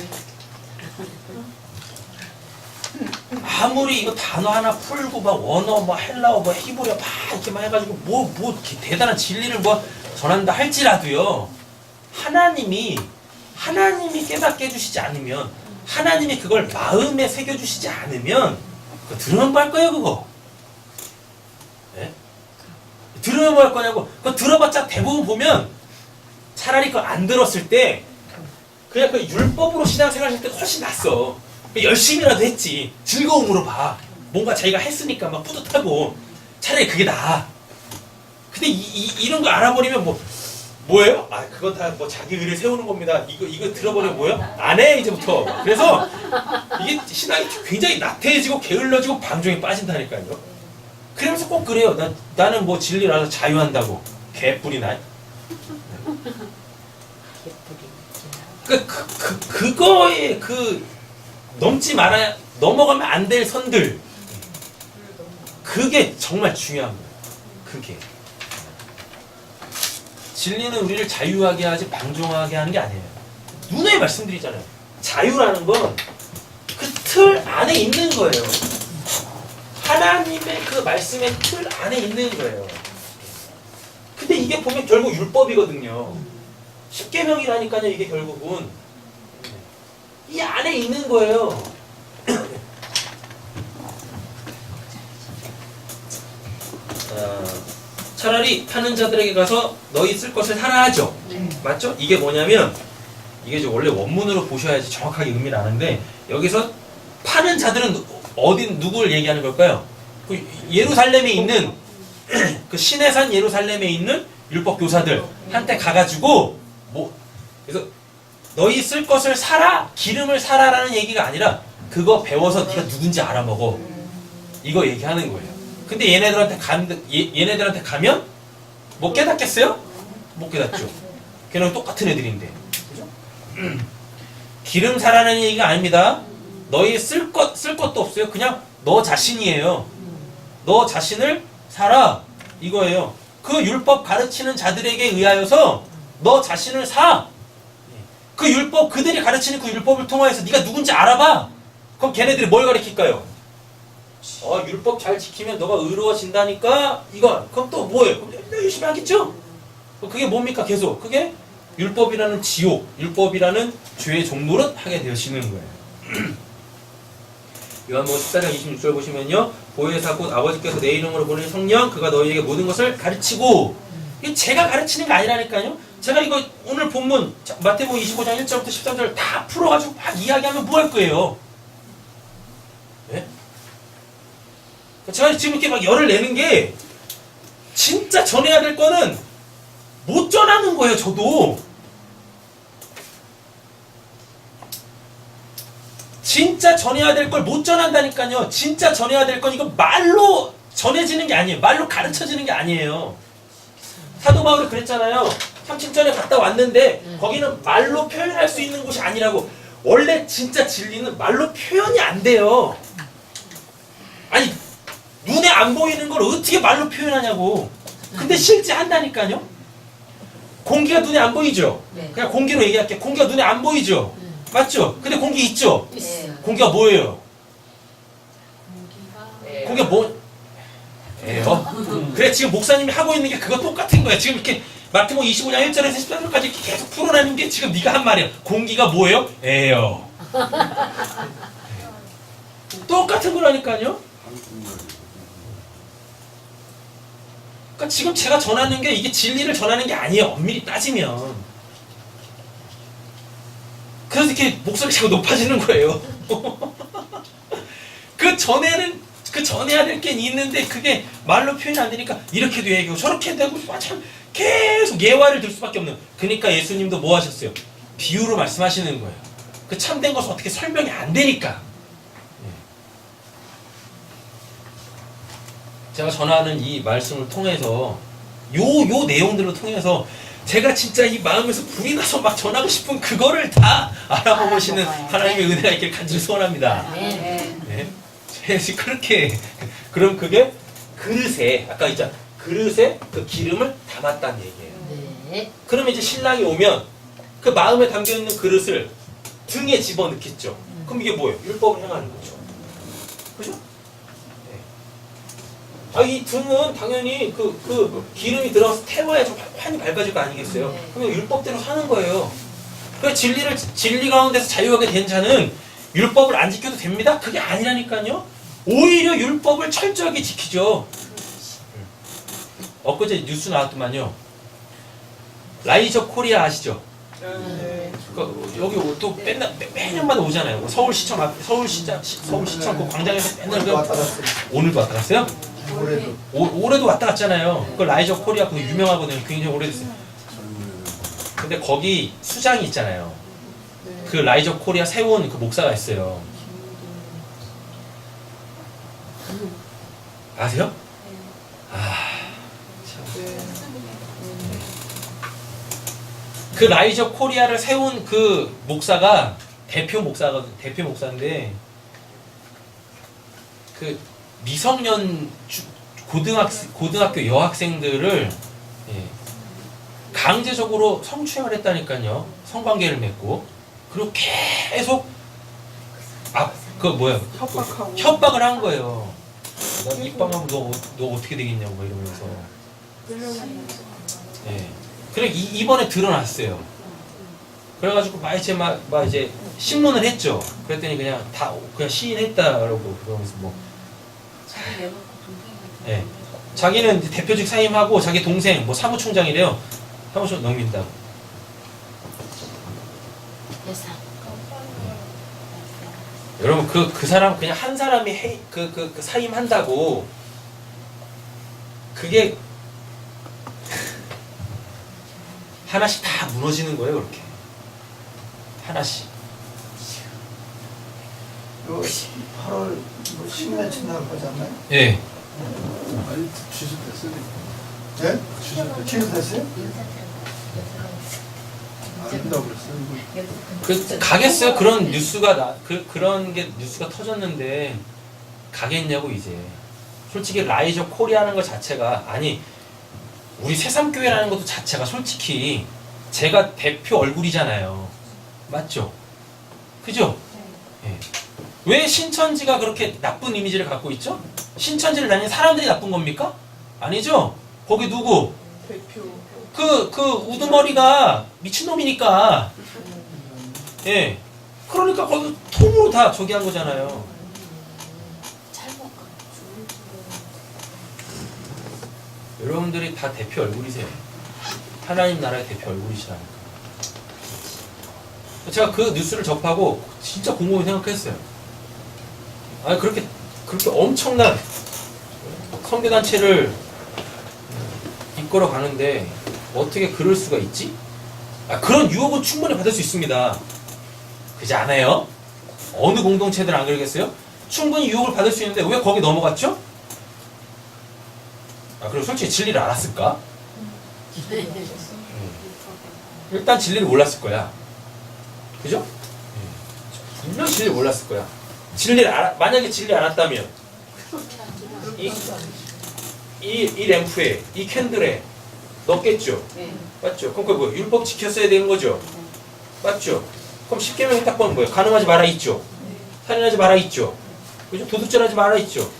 아무리 이거 단어 하나 풀고 막 원어 뭐 헬라어 뭐 히브리어 막 이렇게만 해가지고 뭐 이렇게 대단한 진리를 뭐 전한다 할지라도요. 하나님이 깨닫게 해주시지 않으면, 하나님이 그걸 마음에 새겨주시지 않으면 그거 들으면 뭐 할 거예요 그거? 네? 들으면 뭐 할 거냐고. 그거 들어봤자 대부분 보면 차라리 그거 안 들었을 때 그냥 그 율법으로 신앙생활 할 때 훨씬 낫어. 열심히라도 했지. 즐거움으로 봐. 뭔가 자기가 했으니까 막 뿌듯하고. 차라리 그게 나아. 근데 이런 거 알아버리면 뭐예요? 아, 그건 다 뭐 자기 의를 세우는 겁니다. 이거 들어버리면 뭐예요? 안 해, 이제부터. 그래서 이게 신앙이 굉장히 나태해지고 게을러지고 방종에 빠진다니까요. 그러면서 꼭 그래요. 나는 뭐 진리를 알아서 자유한다고. 개뿔이나. 그거에 넘어가면 안 될 선들. 그게 정말 중요한 거예요. 그게. 진리는 우리를 자유하게 하지 방종하게 하는 게 아니에요. 누누이 말씀드리잖아요. 자유라는 건 그 틀 안에 있는 거예요. 하나님의 그 말씀의 틀 안에 있는 거예요. 근데 이게 보면 결국 율법이거든요. 십계명이라니까요. 이게 결국은 이 안에 있는 거예요. 차라리 파는 자들에게 가서 너희 쓸 것을 사라 하죠. 맞죠? 이게 뭐냐면, 이게 이제 원래 원문으로 보셔야지 정확하게 의미를 아는데, 여기서 파는 자들은 누구를 얘기하는 걸까요? 그 예루살렘에 있는 그 신의 산 예루살렘에 있는 율법 교사들 한테 가가지고 그래서 너희 쓸 것을 사라, 기름을 사라라는 얘기가 아니라 그거 배워서 네가 누군지 알아먹어. 이거 얘기하는 거예요. 근데 얘네들한테 가면 못 깨닫겠어요? 못 깨닫죠. 걔는 똑같은 애들인데. 그죠? 기름 사라는 얘기가 아닙니다. 너희 쓸 것도 없어요. 그냥 너 자신이에요. 너 자신을 사라. 이거예요. 그 율법 가르치는 자들에게 의하여서 너 자신을 사. 그 율법, 그들이 가르치는 그 율법을 통하여서 네가 누군지 알아봐. 그럼 걔네들이 뭘 가르칠까요? 율법 잘 지키면 너가 의로워진다니까? 그럼 또 뭐예요? 그럼 열심히 하겠죠? 그게 뭡니까? 계속. 그게 율법이라는 지옥, 율법이라는 죄의 종노릇 하게 되시는 거예요. 요한복음 14장 26절 보시면요. 보혜사 곧 아버지께서 내 이름으로 보내신 성령, 그가 너희에게 모든 것을 가르치고, 이거 제가 가르치는 게 아니라니까요. 제가 이거 오늘 본문 마태복음 25장 1절부터 13절 다 풀어가지고 막 이야기하면 뭐 할 거예요? 예? 제가 지금 이렇게 막 열을 내는 게 진짜 전해야 될 거는 못 전하는 거예요. 저도 진짜 전해야 될 걸 못 전한다니까요. 진짜 전해야 될 건 이거 말로 전해지는 게 아니에요. 말로 가르쳐지는 게 아니에요. 사도 바울이 그랬잖아요. 37전에 갔다 왔는데 거기는 말로 표현할 수 있는 곳이 아니라고. 원래 진짜 진리는 말로 표현이 안 돼요. 아니 눈에 안 보이는 걸 어떻게 말로 표현하냐고. 근데 실제 한다니까요. 공기가 눈에 안 보이죠. 네. 그냥 공기로 얘기할게. 공기가 눈에 안 보이죠. 맞죠? 근데 공기 있죠. 있어요. 공기가 뭐예요? 네. 공기가 뭐? 예요. 그래 지금 목사님이 하고 있는 게 그거 똑같은 거야. 지금 이렇게 마태복음 25장 1절에서 14절까지 계속 풀어내는 게 지금 네가 한 말이야. 공기가 뭐예요? 예요. 똑같은 거라니까요. 그러니까 지금 제가 전하는 게 이게 진리를 전하는 게 아니에요. 엄밀히 따지면. 그래서 이렇게 목소리가 자꾸 높아지는 거예요. 그 전해야 될 게 있는데 그게 말로 표현이 안 되니까 이렇게도 얘기하고 저렇게도 하고 참 계속 예화를 들 수밖에 없는. 그러니까 예수님도 뭐 하셨어요? 비유로 말씀하시는 거예요. 그 참된 것은 어떻게 설명이 안 되니까. 제가 전하는 이 말씀을 통해서 요 내용들을 통해서 제가 진짜 이 마음에서 불이 나서 막 전하고 싶은 그거를 다 알아보시는 하나님의 은혜가 있길 간절히 소원합니다. 네. 네. 그렇게 그럼 그게 그릇에 아까 있잖아 그릇에 그 기름을 담았다는 얘기예요. 네. 그러면 이제 신랑이 오면 그 마음에 담겨 있는 그릇을 등에 집어 넣겠죠. 그럼 이게 뭐예요? 율법을 행하는 거죠. 그죠? 이 등은 당연히 그 기름이 들어가서 태워야 좀 환히 밝아질 거 아니겠어요? 네. 그럼 율법대로 사는 거예요. 그 진리 가운데서 자유하게 된 자는 율법을 안 지켜도 됩니다? 그게 아니라니까요. 오히려 율법을 철저하게 지키죠. 엊그제 뉴스 나왔더만요. 라이저 코리아 아시죠? 네. 여기 또 매년마다 오잖아요. 서울시청 그 광장에서 맨날 오늘도 왔다 갔어요. 오늘도 왔다 갔어요? 올해도. 올해도 왔다 갔잖아요. 그 라이저 코리아 그거 유명하거든요. 굉장히 오래됐어요. 근데 거기 수장이 있잖아요. 그 라이저 코리아 세운 그 목사가 있어요. 아세요? 그 라이저 코리아를 세운 그 목사가 대표 목사인데 그 미성년 고등학교 여학생들을 강제적으로 성추행을 했다니까요. 성관계를 맺고 그리고 계속 협박을 한 거예요. 난 입방하면 너 어떻게 되겠냐고 막 이러면서. 예. 그래 이번에 드러났어요. 그래가지고 이제 신문을 했죠. 그랬더니 그냥 시인했다라고 그러면서 뭐. 예. 자기는 이제 대표직 사임하고 자기 동생 뭐 사무총장이래요. 사무총 넘긴다고. 여러분 그 사람 그냥 한 사람이 그 사임한다고 그게 하나씩 다 무너지는 거예요. 그렇게 하나씩. 요 8월 신내 첫날 거잖아요. 예. 아니 취소됐어요. 네? 취소됐어요? 안 된다고 그랬어요. 가겠어요? 그런 뉴스가 그런 게 뉴스가 터졌는데 가겠냐고 이제. 솔직히 라이저 코리아라는 것 자체가 아니 우리 새삼교회라는 것도 자체가 솔직히 제가 대표 얼굴이잖아요. 맞죠? 그죠? 예. 왜 신천지가 그렇게 나쁜 이미지를 갖고 있죠? 신천지를 다니는 사람들이 나쁜 겁니까? 아니죠? 거기 누구? 대표. 그 우두머리가 미친놈이니까. 예. 그러니까 거기 통으로 다 저기 한 거잖아요. 여러분들이 다 대표 얼굴이세요. 하나님 나라의 대표 얼굴이시라니까. 제가 그 뉴스를 접하고 진짜 곰곰이 생각했어요. 아 그렇게 엄청난 선교단체를 이끌어 가는데 어떻게 그럴 수가 있지? 그런 유혹은 충분히 받을 수 있습니다. 그렇지 않아요? 어느 공동체들은 안 그러겠어요? 충분히 유혹을 받을 수 있는데 왜 거기 넘어갔죠? 그리고 솔직히 진리를 알았을까? 일단 진리를 몰랐을 거야. 그죠? 분명 진리를 몰랐을 거야. 만약에 진리를 알았다면 이 램프에 이 캔들에 넣겠죠. 맞죠? 그럼 그 뭐 율법 지켰어야 되는 거죠. 맞죠? 그럼 10계명이 딱 보면 뭐예요? 간음하지 마라 있죠. 살인하지 마라 있죠. 그죠? 도둑질하지 마라 있죠.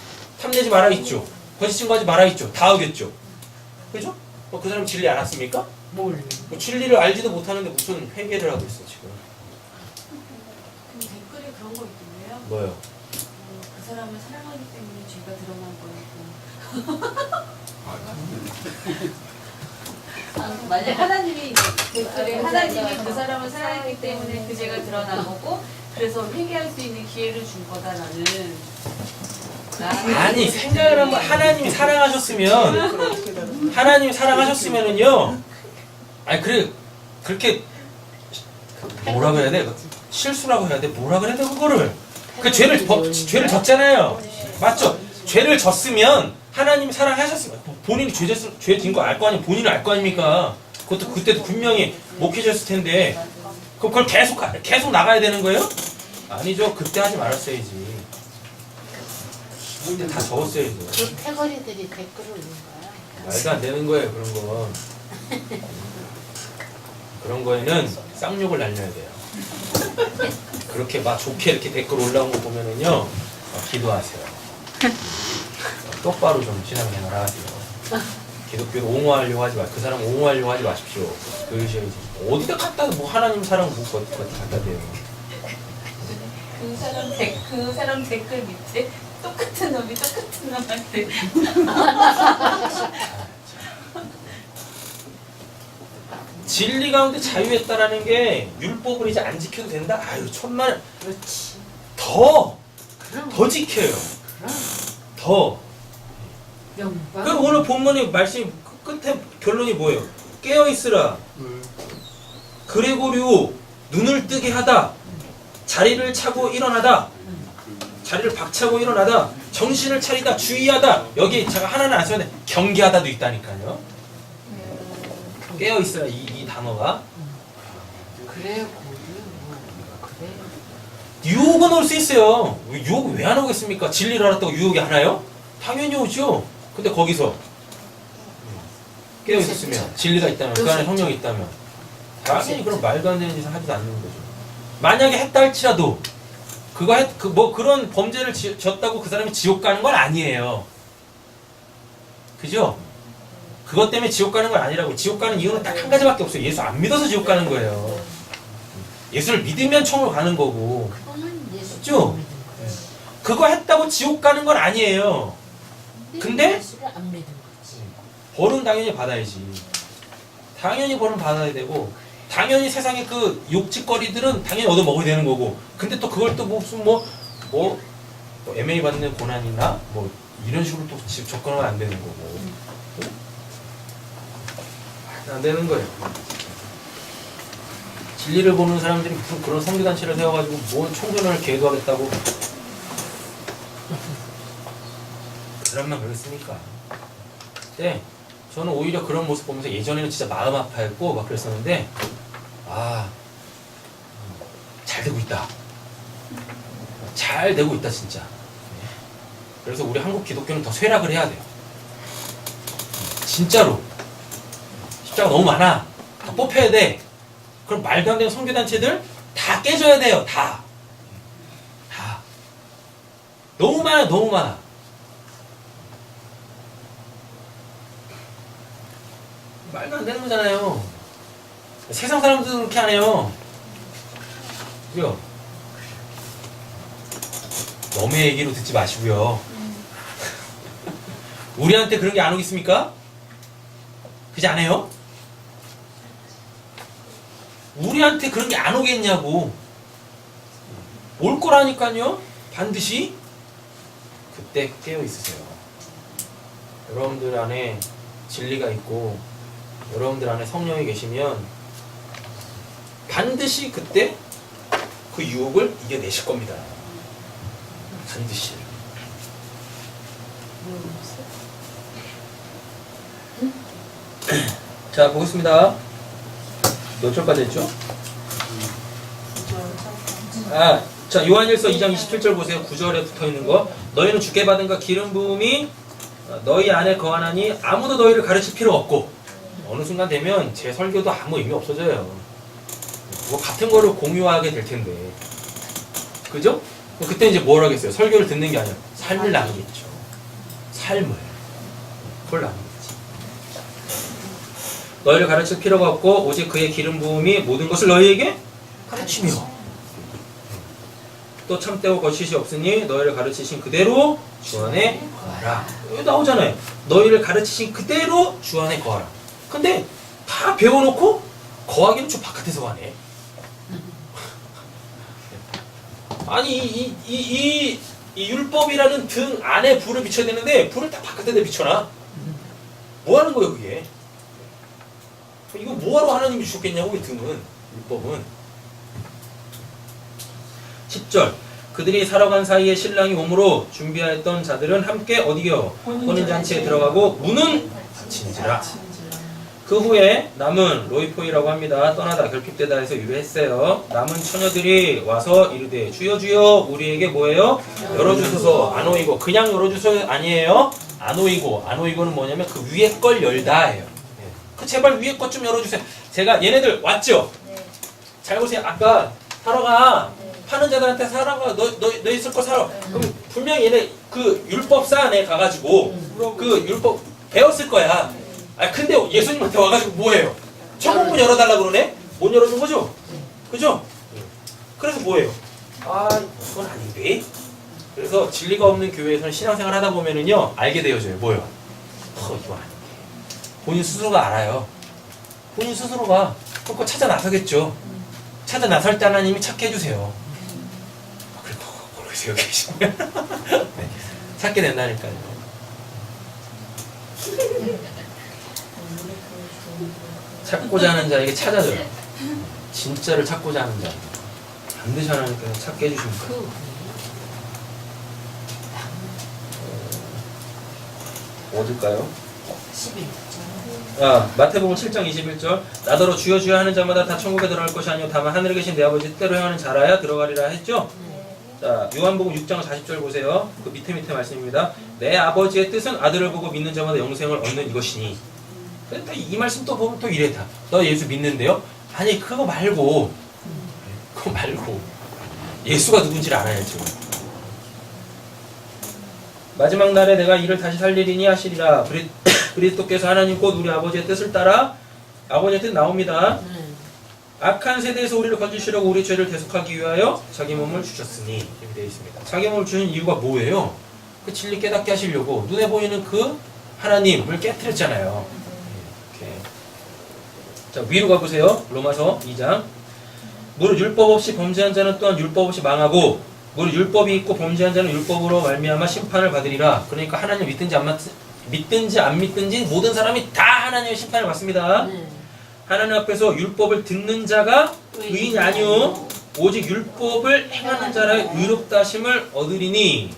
탐내지 마라 있죠. 거짓 증거하지 마라 있죠. 다 하겠죠. 그죠? 그 사람 진리 알았습니까? 뭐 진리를 알지도 못하는데 무슨 회개를 하고 있어 지금. 그럼 댓글에 그런 거 있던데요? 뭐요? 그 사람을 사랑하기 때문에 죄가 드러난 거였고. 만약 하나님이 댓글에 하나님이 그 사람을 사랑했기 때문에 그 죄가 드러난 거고, 그래서 회개할 수 있는 기회를 준 거다라는. 아니 생각을 한번 하나님이 사랑하셨으면 하나님이 사랑하셨으면은요. 아니 그렇게 뭐라고 해야 돼? 실수라고 해야 돼? 뭐라고 해야 돼 그거를? 그 죄를 졌잖아요. 맞죠? 죄를 졌으면 하나님이 사랑하셨으면 본인이 죄 진 거 알 거 아니에요. 본인은 알 거 아닙니까? 그때도 분명히 목회자였을 텐데 그걸 계속 나가야 되는 거예요? 아니죠. 그때 하지 말았어야지. 그때 다 적었어야죠. 그 패거리들이 댓글을 올린 거야. 말도 안 되는 거예요. 그런 건. 그런 거에는 쌍욕을 날려야 돼요. 그렇게 막 좋게 이렇게 댓글 올라온 거 보면은요, 기도하세요. 똑바로 좀 신앙생활 하세요. 기독교를 옹호하려고 하지 마. 그 사람 옹호하려고 하지 마십시오. 그러셔야지. 어디다 갖다 뭐 하나님 사랑 뭐 갖다 대요. 그 사람 댓글 밑에 똑같은 놈이 똑같은 놈한테. 진리 가운데 자유했다라는 게 율법을 이제 안 지켜도 된다? 아유 천만. 그렇지. 더 그럼. 지켜요. 더. 영광. 그럼 오늘 본문의 말씀이 끝에 결론이 뭐예요? 깨어 있으라. 그레고리오 눈을 뜨게 하다. 자리를 차고 일어나다. 자리를 박차고 일어나다. 정신을 차리다. 주의하다. 여기 제가 하나는 안 쓰는데 경계하다도 있다니까요. 깨어 있어라 이 단어가. 그래 그래. 유혹은 올 수 있어요. 유혹 왜 안 오겠습니까? 진리를 알았다고 유혹이 안 와요? 당연히 오죠. 근데 거기서 깨어 있었으면 진리가 있다면 그 안에 성령이 있다면 당연히 그런 말도 안 되는 짓을 하지도 않는 거죠. 만약에 했다 할지라도 그런 범죄를 졌다고 그 사람이 지옥 가는 건 아니에요. 그죠? 그것 때문에 지옥 가는 건 아니라고. 지옥 가는 이유는 딱 한 가지밖에 없어요. 예수 안 믿어서 지옥 가는 거예요. 예수를 믿으면 천국 가는 거고. 그거는 예수 그죠? 믿는 거야. 그거 했다고 지옥 가는 건 아니에요. 근데 예수를 안 믿은 거지. 벌은 당연히 받아야지. 당연히 벌은 받아야 되고, 당연히 세상의 그 욕짓거리들은 당연히 얻어 먹어야 되는 거고. 근데 또 그걸 또 무슨 뭐 MA 받는 고난이나 뭐 이런 식으로 또 접근하면 안 되는 거고. 안 되는 거예요. 진리를 보는 사람들이 무슨 그런 선교단체를 세워가지고 뭔 총선을 계도하겠다고. 그런만 그랬습니까? 네, 저는 오히려 그런 모습 보면서 예전에는 진짜 마음 아파했고 막 그랬었는데, 잘 되고 있다. 잘 되고 있다 진짜. 그래서 우리 한국 기독교는 더 쇠락을 해야 돼요. 진짜로. 십자가 너무 많아. 다 뽑혀야 돼. 그럼 말도 안 되는 선교단체들 다 깨져야 돼요. 다. 너무 많아, 너무 많아. 말도 안 되는 거잖아요. 세상 사람들도 그렇게 안 해요. 그죠? 너의 얘기로 듣지 마시고요. 우리한테 그런 게 안 오겠습니까? 그지 않아요? 우리한테 그런 게 안 오겠냐고. 올 거라니까요. 반드시. 그때 깨어 있으세요. 여러분들 안에 진리가 있고 여러분들 안에 성령이 계시면 반드시 그때 그 유혹을 이겨내실 겁니다. 반드시. 자, 보겠습니다. 몇 절까지 했죠? 자, 요한일서 2장 27절 보세요. 9절에 붙어있는 거. 너희는 주께 받은 그 기름 부음이 너희 안에 거하나니 아무도 너희를 가르칠 필요 없고. 어느 순간 되면 제 설교도 아무 의미 없어져요. 뭐 같은 거를 공유하게 될 텐데. 그죠? 그때 이제 뭘 하겠어요? 설교를 듣는 게 아니라 삶을 나누겠죠. 삶을. 그걸 나누겠지. 너희를 가르칠 필요가 없고 오직 그의 기름 부음이 모든 것을 너희에게 가르치며 또 참되고 거짓이 없으니 너희를 가르치신 그대로 주 안에 거하라. 여기 나오잖아요. 너희를 가르치신 그대로 주 안에 거하라. 근데 다 배워놓고 거하기는 좀 바깥에서 하네. 아니 이 율법이라는 등 안에 불을 비춰야 되는데 불을 다 바깥에다 비춰놔. 뭐 하는 거예요 그게? 이거 뭐하러 하나님이 주셨겠냐고 이 등은. 율법은. 10절 그들이 살아간 사이에 신랑이 오므로 준비하였던 자들은 함께 어디요? 혼인잔치에 들어가고 문은 닫힌지라. 그 후에 남은 로이포이라고 합니다. 떠나다 결핍되다 해서 유래했어요. 남은 처녀들이 와서 이르되 주여 주여 우리에게 뭐예요? 열어주소서. 아노이고. 그냥 열어주소서 아니에요. 아노이고는 뭐냐면 그 위에 걸 열다예요. 그 제발 위에 것 좀 열어주세요. 제가 얘네들 왔죠? 잘 보세요. 아까 사러가 파는 자들한테 사러가 너 있을 거 사러. 그럼 분명히 얘네 그 율법사 안에 가가지고 그 율법 배웠을 거야. 아 근데 예수님한테 와가지고 뭐해요? 천국문 열어달라 그러네? 못 열어준 거죠? 그죠? 그래서 뭐해요? 아 이건 아닌데? 그래서 진리가 없는 교회에서는 신앙생활 하다 보면은요 알게 되어져요. 뭐예요? 이거 아닌데. 본인 스스로가 알아요. 본인 스스로가 그거 찾아 나서겠죠. 찾아 나설 때 하나님이 찾게 해주세요. 그리고 모르겠어요 계시면 네, 찾게 된다니까요. 찾고자 하는 자에게 찾아줘요. 진짜를 찾고자 하는 자 반드시 하나님께서 찾게 해주십니다. 어딜까요? 11절. 마태복음 7장 21절. 나더러 주여 주여 하는 자마다 다 천국에 들어갈 것이 아니요 다만 하늘에 계신 내 아버지 뜻대로 행하는 자라야 들어가리라 했죠. 자, 요한복음 6장 40절 보세요. 그 밑에 말씀입니다. 내 아버지의 뜻은 아들을 보고 믿는 자마다 영생을 얻는 이것이니. 근데 이 말씀 또 보면 또 이래다. 너 예수 믿는데요? 아니 그거 말고 예수가 누군지를 알아야죠. 마지막 날에 내가 이를 다시 살리리니 하시리라. 그리스도께서 하나님 곧 우리 아버지의 뜻을 따라 아버지의 뜻 나옵니다. 악한 세대에서 우리를 건지시려고 우리 죄를 대속하기 위하여 자기 몸을 주셨으니 이렇게 되어 있습니다. 자기 몸을 주신 이유가 뭐예요? 그 진리 깨닫게 하시려고 눈에 보이는 그 하나님을 깨뜨렸잖아요. 이렇게. 자 위로 가보세요. 로마서 2장. 무릇 율법 없이 범죄한 자는 또한 율법 없이 망하고 무릇 율법이 있고 범죄한 자는 율법으로 말미암아 심판을 받으리라. 그러니까 하나님 믿든지 안 믿든지 모든 사람이 다 하나님의 심판을 받습니다. 하나님 앞에서 율법을 듣는 자가 의인이 아니오 오직 율법을 행하는 자라 의롭다 하심을 얻으리니.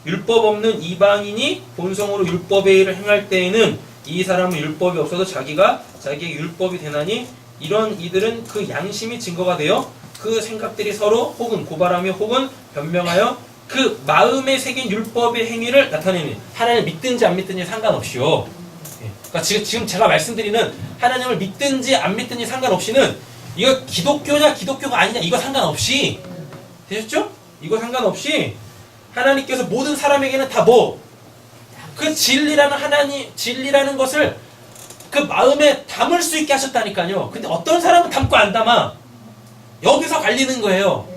율법 없는 이방인이 본성으로 율법의 일을 행할 때에는 이 사람은 율법이 없어도 자기의 율법이 되나니 이런 이들은 그 양심이 증거가 되어 그 생각들이 서로 혹은 고발하며 혹은 변명하여 그 마음에 새긴 율법의 행위를 나타내는. 하나님을 믿든지 안 믿든지 상관없이요. 그러니까 지금 제가 말씀드리는 하나님을 믿든지 안 믿든지 상관없이는 이거 기독교냐 기독교가 아니냐 이거 상관없이 되셨죠? 이거 상관없이 하나님께서 모든 사람에게는 다 그 진리라는 것을 그 마음에 담을 수 있게 하셨다니까요. 근데 어떤 사람은 담고 안 담아. 여기서 갈리는 거예요.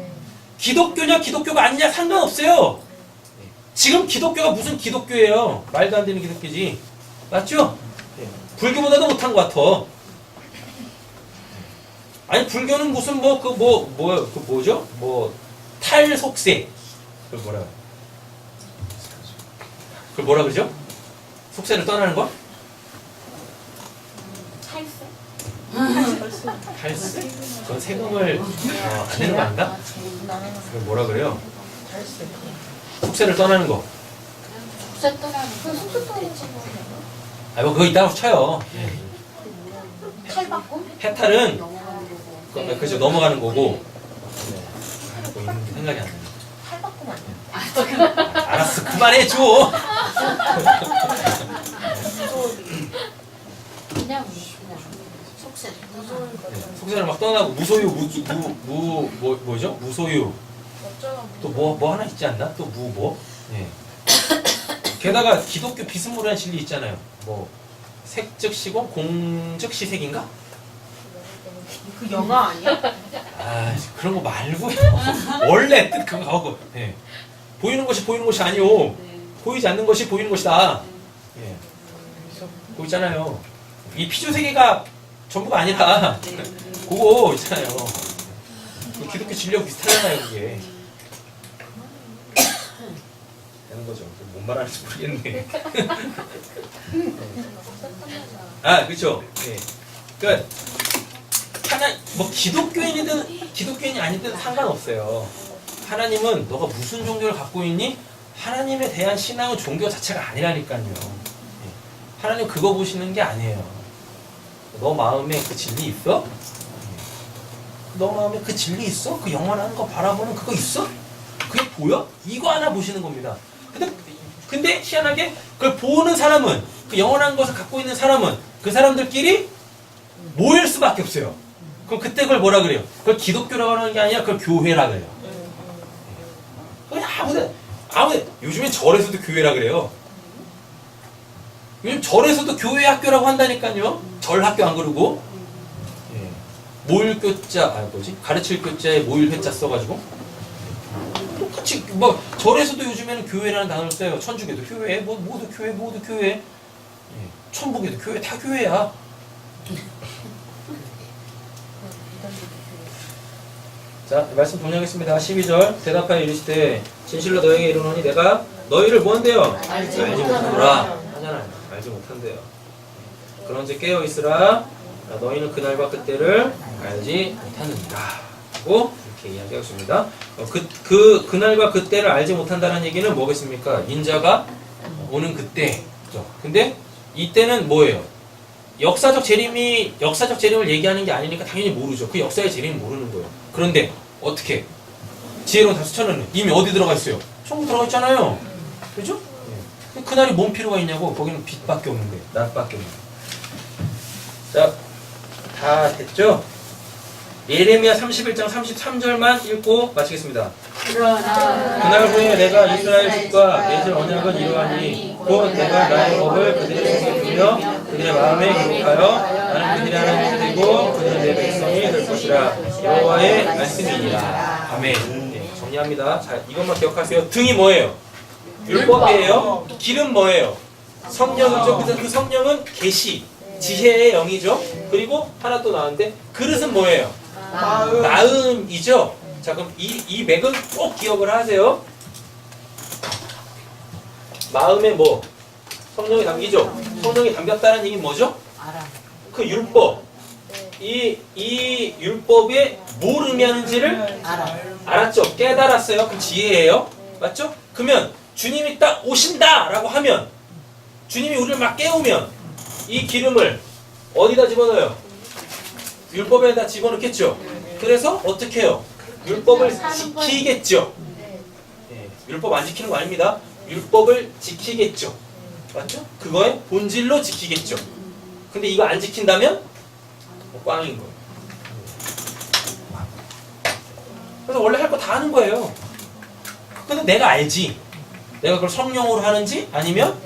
기독교냐 기독교가 아니냐 상관없어요. 지금 기독교가 무슨 기독교예요? 말도 안 되는 기독교지. 맞죠? 불교보다도 못한 것 같아. 아니 불교는 무슨 뭐 그 뭐죠? 뭐 탈속세. 그걸 뭐라 그래? 그걸 뭐라 그러죠? 속세를 떠나는 거? 탈세? 그건 세금을 안 내는 거 아닌가? 그걸 뭐라 그래요? 속세를 떠나는 거. 아, 뭐 그거 이따가 쳐요. 해탈은 그죠 넘어가는 거고. 뭐 있는 게 생각이 안 나. 알았어, 그만해 줘. 그냥 속세를 막 떠나고 무소유 뭐죠? 무소유. 또 뭐 하나 있지 않나? 또 뭐? 예. 게다가 기독교 비스무리한 진리 있잖아요. 뭐 색즉시공 공즉시색인가? 그 영화 아니야? 아 그런 거 말고요. 원래 뜻 그거 하고. 예. 보이는 것이 아니오. 보이지 않는 것이 보이는 것이다. 예. 그거 있잖아요. 이 피조 세계가 전부가 아니라 그거 있잖아요. 그 기독교 진리하고 비슷하잖아요, 그게. 되는 거죠. 뭔 말하는지 모르겠네. 아, 그렇죠. 예. 그러니까 뭐 기독교인이 아니든 상관없어요. 하나님은 너가 무슨 종교를 갖고 있니? 하나님에 대한 신앙은 종교 자체가 아니라니까요. 예. 하나님 그거 보시는 게 아니에요. 너 마음에 그 진리 있어? 너 마음에 그 진리 있어? 그 영원한 거 바라보는 그거 있어? 그게 보여? 이거 하나 보시는 겁니다. 근데 희한하게 그걸 보는 사람은 그 영원한 것을 갖고 있는 사람은 그 사람들끼리 모일 수밖에 없어요. 그럼 그때 그걸 뭐라 그래요? 그걸 기독교라고 하는 게 아니라 그걸 교회라 그래요. 그냥 아무데 요즘엔 절에서도 교회라 그래요. 요즘 절에서도 교회 학교라고 한다니까요. 절 학교 안 그러고. 예. 모일 교자, 가르칠 교자에 모일 회자 써가지고. 똑같이, 뭐, 절에서도 요즘에는 교회라는 단어를 써요. 천주교도 교회, 모두 교회. 예. 천북에도 교회, 다 교회야. 자, 말씀 동의하겠습니다. 12절. 대답하여 이르시되, 진실로 너에게 이르노니 내가 너희를 뭔데요? 알지 못하노라. 하잖아요. 알지 못한대요. 그런즉 깨어 있으라. 너희는 그날과 그때를 알지 못하느니라. 라고 이렇게 이야기하고 있습니다. 그날과 그때를 알지 못한다는 얘기는 뭐겠습니까? 인자가 오는 그때죠. 근데 이때는 뭐예요? 역사적 재림을 얘기하는 게 아니니까 당연히 모르죠. 그 역사의 재림은 모르는 거예요. 그런데 어떻게? 지혜로운 다수천은 이미 어디 들어가 있어요? 천국 들어가 있잖아요. 그죠? 그날이 뭔 필요가 있냐고. 거기는 빛밖에 없는데, 낮밖에 없는데. 자, 다 됐죠? 예레미야 31장 33절만 읽고 마치겠습니다. 그날 후에 내가 이스라엘 집과 맺을 언약은 이러하니 곧 내가 나의 법을 그들의 속에 두며 그들의 마음에 기록하여 나는 그들의 하나님이 되고 그들은 내 백성이 될 것이라. 여호와의 말씀이니라. 아멘. 네, 정리합니다. 자, 이것만 기억하세요. 등이 뭐예요? 율법이에요. 길은 뭐예요? 성령이죠. 그래서 그 성령은 계시, 지혜의 영이죠. 그리고 하나 또 나왔는데 그릇은 뭐예요? 마음이죠. 자, 그럼 이 맥은 꼭 기억을 하세요. 마음에 뭐? 성령이 담기죠. 성령이 담겼다는 얘기는 뭐죠? 그 율법. 이 율법에 뭘 의미하는지를 알았죠. 깨달았어요. 그 지혜예요. 맞죠? 그러면 주님이 딱 오신다라고 하면, 주님이 우리를 막 깨우면 이 기름을 어디다 집어넣어요? 율법에다 집어넣겠죠. 그래서 어떻게 해요? 율법을 지키겠죠. 네, 율법 안 지키는 거 아닙니다. 율법을 지키겠죠. 맞죠? 그거의 본질로 지키겠죠. 근데 이거 안 지킨다면 꽝인 거예요. 그래서 원래 할 거 다 하는 거예요. 근데 내가 알지. 내가 그걸 성령으로 하는지 아니면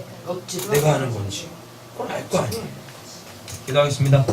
내가 하는 건지 그걸 알 거 아니에요. 기도하겠습니다.